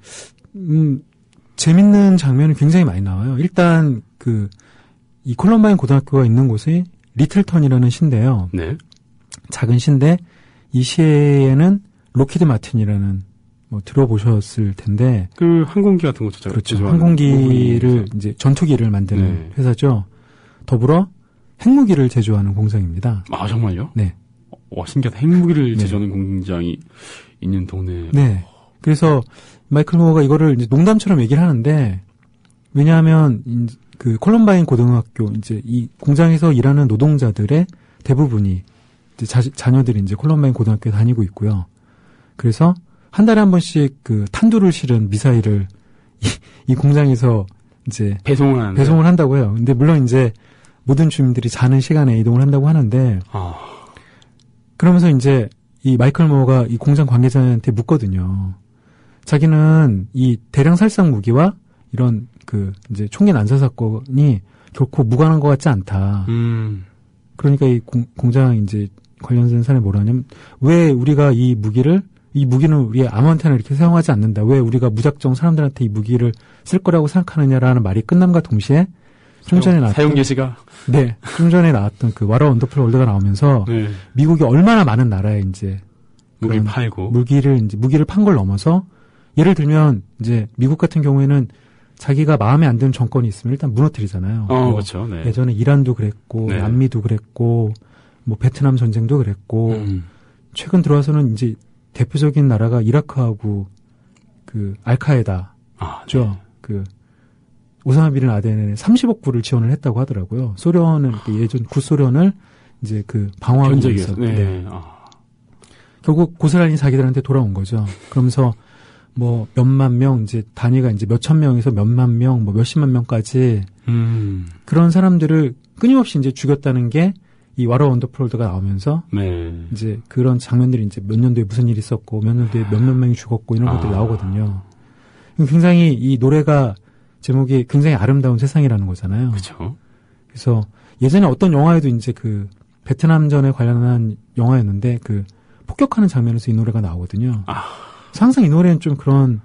재밌는 장면이 굉장히 많이 나와요. 일단 이 콜럼바인 고등학교가 있는 곳이 리틀턴이라는 시인데요. 네. 작은 시인데 이 시에는 로키드 마틴이라는 들어보셨을 텐데 항공기 같은 것도 그렇죠. 항공기를 이제 전투기를 만드는 회사죠. 더불어 핵무기를 제조하는 공장입니다. 정말요? 네. 신기하다. 핵무기를 제조하는 공장이 있는 동네. 네. 그래서 마이클 무어가 이거를 이제 농담처럼 얘기를 하는데 왜냐하면 콜럼바인 고등학교 이제 이 공장에서 일하는 노동자들의 대부분이 이제 자녀들이 이제 콜럼바인 고등학교에 다니고 있고요. 그래서 한 달에 한 번씩 탄두를 실은 미사일을 이 공장에서 이제 배송을 한다고 해요. 근데 물론 이제 모든 주민들이 자는 시간에 이동을 한다고 하는데 그러면서 이제 이 마이클 무어가 이 공장 관계자한테 묻거든요. 자기는 이 대량 살상 무기와 이런 이제 총기 난사 사건이 결코 무관한 것 같지 않다. 그러니까 이 공장 이제 관련된 사람이 뭐라 하냐면 왜 우리가 이 무기는 우리 아무한테나 이렇게 사용하지 않는다. 왜 우리가 무작정 사람들한테 이 무기를 쓸 거라고 생각하느냐라는 말이 끝남과 동시에 좀 전에 나왔던 사용 예시가 좀 전에 나왔던 와라 원더풀 월드가 나오면서 미국이 얼마나 많은 나라에 이제 무기 팔고 무기를 판 걸 넘어서 예를 들면 이제 미국 같은 경우에는 자기가 마음에 안 드는 정권이 있으면 일단 무너뜨리잖아요. 그렇죠. 네. 예전에 이란도 그랬고, 네. 남미도 그랬고, 뭐 베트남 전쟁도 그랬고, 최근 들어와서는 이제 대표적인 나라가 이라크하고 그 알카에다죠. 네. 그 오사마 bin 라덴에 30억 불을 지원을 했다고 하더라고요. 소련은 예전 구소련을 이제 그 방어하기 위해서. 네. 결국 고스란히 자기들한테 돌아온 거죠. 그러면서 뭐 몇만 명 이제 단위가 이제 몇천 명에서 몇만 명, 뭐 몇십만 명까지 그런 사람들을 끊임없이 이제 죽였다는 게 이 와러 원더풀월드가 나오면서 네. 이제 그런 장면들이 이제 몇 년도에 무슨 일이 있었고 몇 년도에 몇몇 명이 죽었고 이런 것들이 나오거든요. 굉장히 이 노래가 제목이 굉장히 아름다운 세상이라는 거잖아요. 그렇죠. 그래서 예전에 어떤 영화에도 이제 그 베트남전에 관련한 영화였는데 그 폭격하는 장면에서 이 노래가 나오거든요. 그래서 항상 이 노래는 좀 그런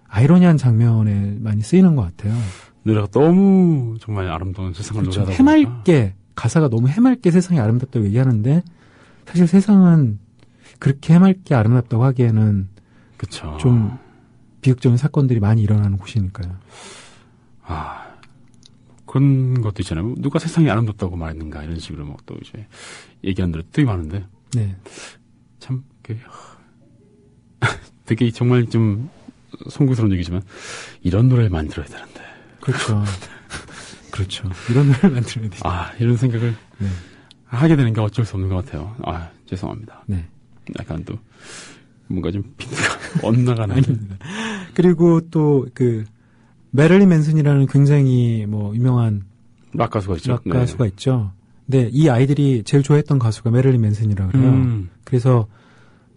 아이러니한 장면에 많이 쓰이는 것 같아요. 노래가 너무 정말 아름다운 세상을 그렇죠. 노래하다 해맑게 가사가 너무 해맑게 세상이 아름답다고 얘기하는데 사실 세상은 그렇게 해맑게 아름답다고 하기에는 그쵸. 좀 비극적인 사건들이 많이 일어나는 곳이니까요. 그런 것도 있잖아요. 누가 세상이 아름답다고 말했는가 이런 식으로 뭐 또 이제 얘기하는 데도 되게 많은데. 네. 참 되게 정말 좀 송구스러운 얘기지만 이런 노래를 만들어야 되는데. 그렇죠. 그렇죠. 이런 노래를 만들어야 되죠. 이런 생각을 하게 되는 게 어쩔 수 없는 것 같아요. 죄송합니다. 네. 약간 또 뭔가 좀 빈도가 엇나가는. 아닙니다. 그리고 또 그 메릴린 맨슨이라는 굉장히 뭐 유명한 락 가수가 있죠. 락 가수가 있죠. 근데 이 아이들이 제일 좋아했던 가수가 메릴린 맨슨이라고 그래요. 그래서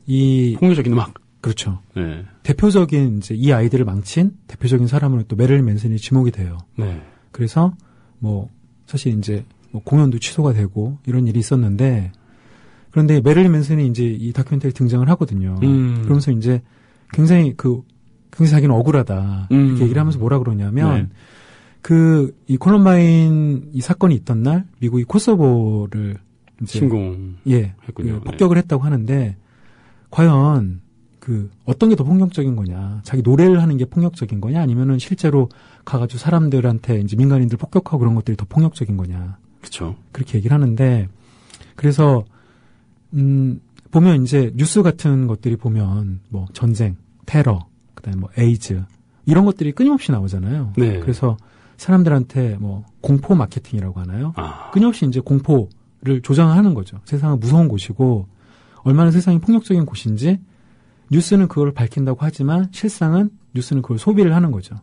이 폭력적인 음악. 그렇죠. 네. 대표적인 이제 이 아이들을 망친 대표적인 사람으로 또 메릴린 맨슨이 지목이 돼요. 네. 그래서 뭐 사실 이제 뭐 공연도 취소가 되고 이런 일이 있었는데 그런데 메릴린 맨슨이 이제 이 다큐멘터리 등장을 하거든요. 그러면서 이제 굉장히 자기는 억울하다 이렇게 얘기를 하면서 뭐라 그러냐면 이 콜럼바인 이 사건이 있던 날 미국이 코소보를 이제 침공했군요. 폭격을 했다고 하는데 과연 어떤 게 더 폭력적인 거냐. 자기 노래를 하는 게 폭력적인 거냐. 아니면은 실제로 가가지고 사람들한테 이제 민간인들 폭격하고 그런 것들이 더 폭력적인 거냐. 그쵸. 그렇게 얘기를 하는데, 그래서, 보면 이제 뉴스 같은 것들이 보면 뭐 전쟁, 테러, 그 다음에 뭐 에이즈, 이런 것들이 끊임없이 나오잖아요. 네. 그래서 사람들한테 뭐 공포 마케팅이라고 하나요? 끊임없이 이제 공포를 조장하는 거죠. 세상은 무서운 곳이고, 얼마나 세상이 폭력적인 곳인지, 뉴스는 그걸 밝힌다고 하지만 실상은 뉴스는 그걸 소비를 하는 거죠.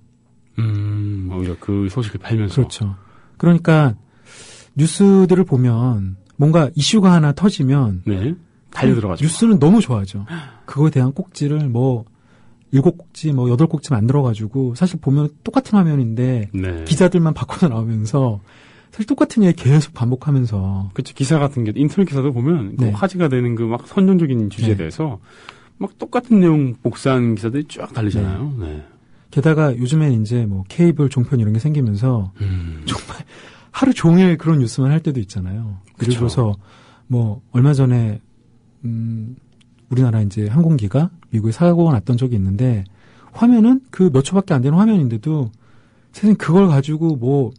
오히려 그 소식을 팔면서. 그렇죠. 그러니까 뉴스들을 보면 뭔가 이슈가 하나 터지면 달려들어가지고 뉴스는 너무 좋아하죠. 그거에 대한 꼭지를 뭐 7꼭지, 뭐 8꼭지 만들어가지고 사실 보면 똑같은 화면인데 기자들만 바꿔서 나오면서 사실 똑같은 얘기 계속 반복하면서. 그렇죠. 기사 같은 게 인터넷 기사도 보면 화제가 되는 그 막 선정적인 주제에 대해서 막 똑같은 내용 복사한 기사들이 쫙 달리잖아요. 게다가 요즘엔 이제 뭐 케이블 종편 이런 게 생기면서 정말 하루 종일 그런 뉴스만 할 때도 있잖아요. 그래서 뭐 얼마 전에 우리나라 이제 항공기가 미국에 사고가 났던 적이 있는데 화면은 그 몇 초밖에 안 되는 화면인데도 세상에 그걸 가지고 뭐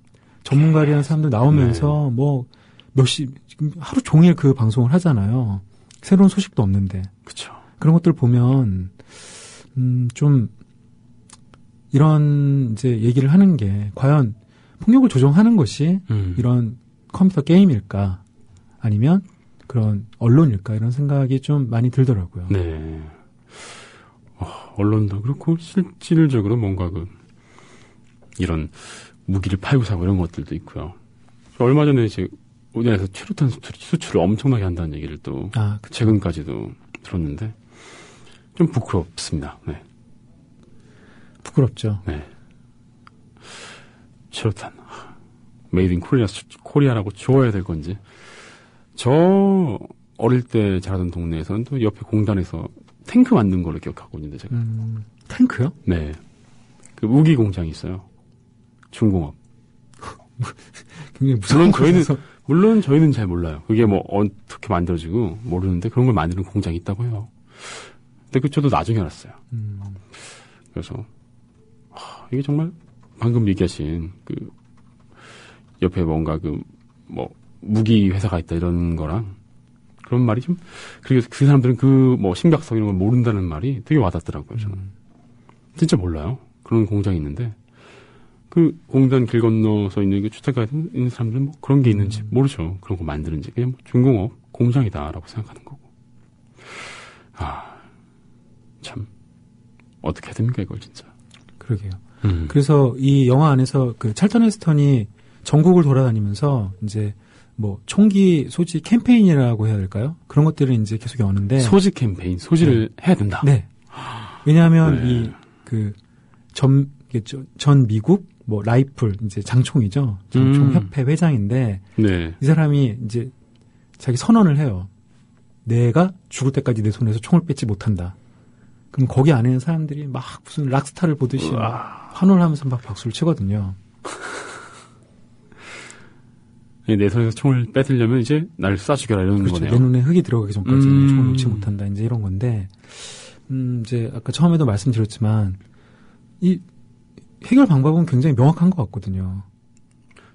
전문가라는 사람들 나오면서 뭐 하루 종일 그 방송을 하잖아요. 새로운 소식도 없는데. 그렇죠. 그런 것들 보면 좀 이런 이제 얘기를 하는 게 과연 폭력을 조정하는 것이 이런 컴퓨터 게임일까 아니면 그런 언론일까 이런 생각이 좀 많이 들더라고요. 네. 언론도 그렇고 실질적으로 뭔가 이런 무기를 팔고 사고 이런 것들도 있고요. 얼마 전에 이제 우리나라에서 최루탄 수출을 엄청나게 한다는 얘기를 또 최근까지도 들었는데 좀 부끄럽습니다. 네. 부끄럽죠. 네. 최루탄 메이드 인 코리아라고 줘야 될 건지. 저 어릴 때 자라던 동네에서는 또 옆에 공단에서 탱크 만든 걸로 기억하고 있는데 제가. 탱크요? 네. 그 무기 공장이 있어요. 중공업. 굉장히 무서운 물론 저희는 잘 몰라요. 그게 뭐 어떻게 만들어지고 모르는데 그런 걸 만드는 공장이 있다고 해요. 근데 저도 나중에 알았어요. 그래서 이게 정말 방금 얘기하신 옆에 뭔가 무기 회사가 있다 이런 거랑 그런 말이 좀, 그리고 그 사람들은 심각성 이런 걸 모른다는 말이 되게 와닿더라고요, 저는. 진짜 몰라요. 그런 공장이 있는데, 그 공단 길 건너서 있는 주택가에 있는 사람들은 그런 게 있는지 모르죠. 그런 거 만드는지. 그냥 중공업 공장이다라고 생각하는 거고. 참. 어떻게 해야 됩니까, 이걸 진짜. 그러게요. 그래서 이 영화 안에서 찰턴 헤스턴이 전국을 돌아다니면서 이제 총기 소지 캠페인이라고 해야 될까요? 그런 것들을 이제 계속 여는데. 소지 캠페인, 소지를 해야 된다. 네. 왜냐하면 전 미국 라이플 이제 장총이죠. 장총 협회 회장인데. 네. 이 사람이 이제 자기 선언을 해요. 내가 죽을 때까지 내 손에서 총을 뺏지 못한다. 그럼 거기 안에 있는 사람들이 막 무슨 락스타를 보듯이 환호를 하면서 막 박수를 치거든요. 내 손에서 총을 뺏으려면 이제 나를 쏴 죽여라 이러는 그렇죠. 거네요. 내 눈에 흙이 들어가기 전까지 총을 놓지 못한다. 이제 이런 건데, 이제 아까 처음에도 말씀드렸지만 이 해결 방법은 굉장히 명확한 것 같거든요.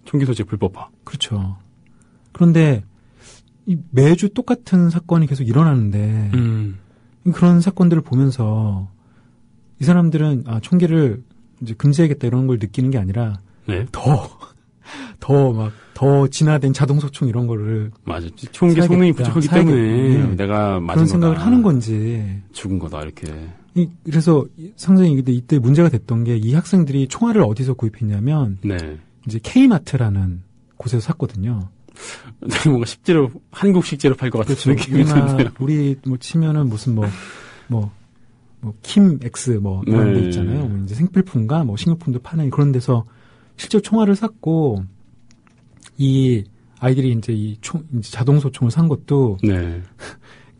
총기 소지 불법화. 그렇죠. 그런데 매주 똑같은 사건이 계속 일어나는데 그런 사건들을 보면서 이 사람들은 총기를 이제 금지해야겠다 이런 걸 느끼는 게 아니라 네. 더 진화된 자동소총 이런 거를. 맞아. 총기 성능이 부족하기 때문에 내가 맞은 그런 생각을 거다. 하는 건지. 죽은 거다, 이렇게. 그래서 상당히 이때 문제가 됐던 게 이 학생들이 총알을 어디서 구입했냐면. 네. 이제 K마트라는 곳에서 샀거든요. 뭔가 식재료, 한국 식재료 팔 것 같은 그렇죠. 느낌이 드는데요. 우리 치면은 무슨 킴X 이런 데 있잖아요. 이제 생필품과 식료품도 파는 그런 데서 실제로 총알을 샀고, 이 아이들이 이제 자동소총을 산 것도 네.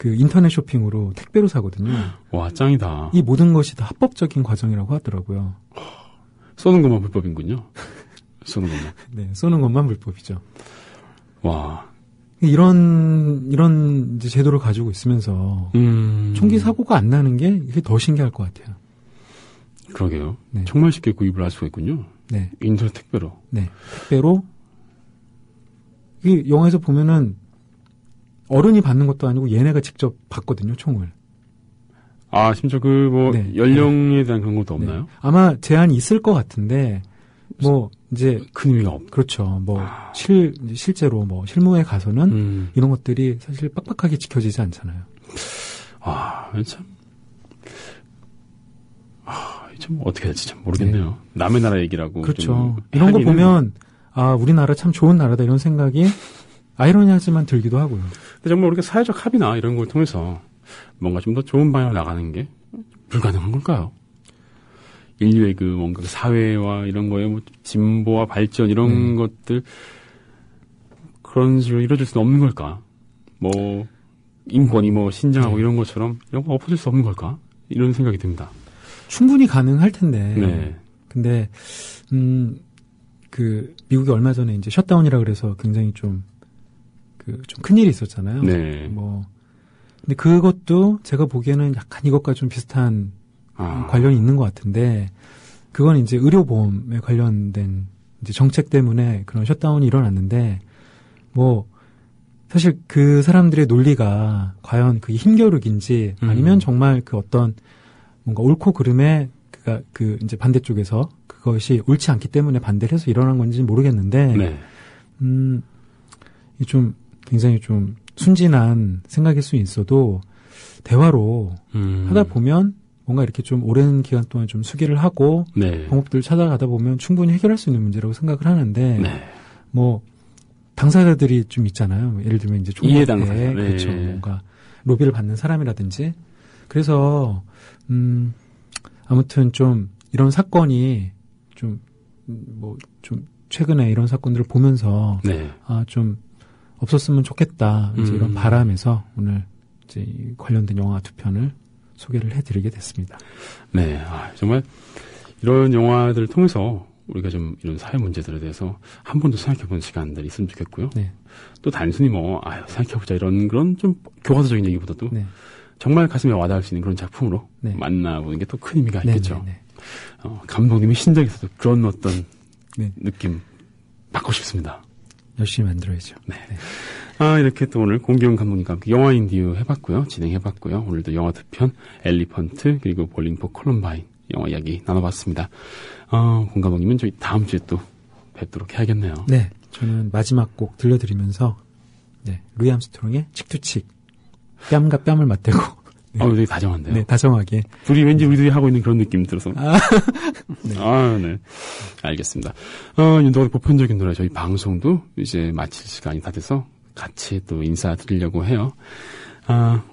인터넷 쇼핑으로 택배로 사거든요. 와, 짱이다. 이 모든 것이 다 합법적인 과정이라고 하더라고요. 쏘는 것만 불법인군요. 쏘는 것만. 네, 쏘는 것만 불법이죠. 와. 이런 이제 제도를 가지고 있으면서 총기 사고가 안 나는 게 이게 더 신기할 것 같아요. 그러게요. 네. 정말 쉽게 구입을 할 수가 있군요. 네. 인터넷 택배로. 네. 택배로. 이 영화에서 보면은 어른이 받는 것도 아니고 얘네가 직접 받거든요, 총을. 심지어 연령에 대한 그런 것도 없나요? 네. 아마 제한이 있을 것 같은데, 이제. 큰 의미가 없. 그렇죠. 실제로 실무에 가서는 이런 것들이 사실 빡빡하게 지켜지지 않잖아요. 참 어떻게 될지 참 모르겠네요. 네. 남의 나라 얘기라고. 그렇죠. 이런 거 보면 우리나라 참 좋은 나라다 이런 생각이 아이러니하지만 들기도 하고요. 근데 정말 우리가 사회적 합의나 이런 걸 통해서 뭔가 좀 더 좋은 방향으로 나가는 게 불가능한 걸까요? 인류의 뭔가 사회와 이런 거에 진보와 발전 이런 것들 그런 식으로 이루어질 수는 없는 걸까? 인권이 신장하고 이런 것처럼 이런 거 엎어질 수 없는 걸까? 이런 생각이 듭니다. 충분히 가능할 텐데. 네. 근데 미국이 얼마 전에 이제 셧다운이라 그래서 굉장히 좀 큰일이 있었잖아요. 네. 근데 그것도 제가 보기에는 약간 이것과 좀 비슷한 관련이 있는 것 같은데, 그건 이제 의료보험에 관련된 이제 정책 때문에 그런 셧다운이 일어났는데, 사실 그 사람들의 논리가 과연 그게 힘겨루기인지 아니면 정말 어떤 뭔가 옳고 그름의 이제 반대쪽에서 그것이 옳지 않기 때문에 반대를 해서 일어난 건지는 모르겠는데, 네. 좀 굉장히 좀 순진한 생각일 수 있어도 대화로 하다 보면 뭔가 이렇게 좀 오랜 기간 동안 좀 수기를 하고 네. 방법들을 찾아가다 보면 충분히 해결할 수 있는 문제라고 생각을 하는데 네. 당사자들이 좀 있잖아요. 예를 들면 이제 이해 당사자. 네. 그렇죠. 뭔가 로비를 받는 사람이라든지 그래서 아무튼 좀 이런 사건이 좀 최근에 이런 사건들을 보면서 네. 좀 없었으면 좋겠다. 이제 이런 바람에서 오늘 이제 관련된 영화 2편을 소개를 해드리게 됐습니다. 네, 정말 이런 영화들을 통해서 우리가 좀 이런 사회 문제들에 대해서 한 번 더 생각해보는 시간들이 있으면 좋겠고요. 네. 또 단순히 생각해보자 이런 그런 좀 교과서적인 얘기보다도 네. 정말 가슴에 와닿을 수 있는 그런 작품으로 네. 만나보는 게 또 큰 의미가 있겠죠. 네. 감독님의 신작에서도 그런 어떤 느낌 받고 싶습니다. 열심히 만들어야죠. 네. 이렇게 또 오늘 공기영 감독님과 함께 영화 인디오 해봤고요. 진행해봤고요. 오늘도 영화 2편, 엘리펀트, 그리고 볼링 포 콜럼바인 영화 이야기 나눠봤습니다. 공 감독님은 저희 다음 주에 또 뵙도록 해야겠네요. 네. 저는 마지막 곡 들려드리면서, 네. 루이 암스트롱의 칙투칙. 뺨과 뺨을 맞대고. 네. 되게 다정한데요. 네, 다정하게. 둘이 왠지 우리들이 하고 있는 그런 느낌 들어서. 네. 네. 알겠습니다. 윤도가 보편적인 노래 저희 방송도 이제 마칠 시간이 다 돼서 같이 또 인사드리려고 해요.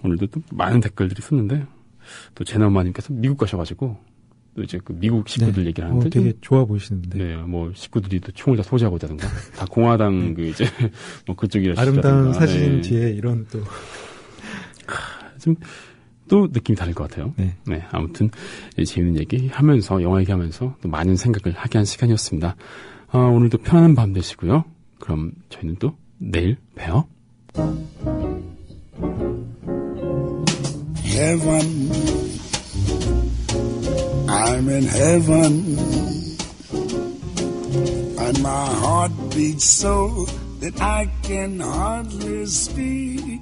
오늘도 또 많은 댓글들이 썼는데, 또 제너마님께서 미국 가셔가지고, 또 이제 그 미국 식구들 얘기를 하는데. 되게 좋아 보이시는데. 네, 뭐, 식구들이 또 총을 다 소지하고자든가, 다 공화당 그 이제, 뭐 그쪽이라 아름다운 사진 뒤에 이런 또. 좀, 또 느낌이 다를 것 같아요. 네. 아무튼, 재밌는 얘기 하면서, 영화 얘기 하면서 또 많은 생각을 하게 한 시간이었습니다. 오늘도 편안한 밤 되시고요. 그럼 저희는 또 내일 봬요. Heaven, I'm in heaven, and my heart beats so that I can hardly speak.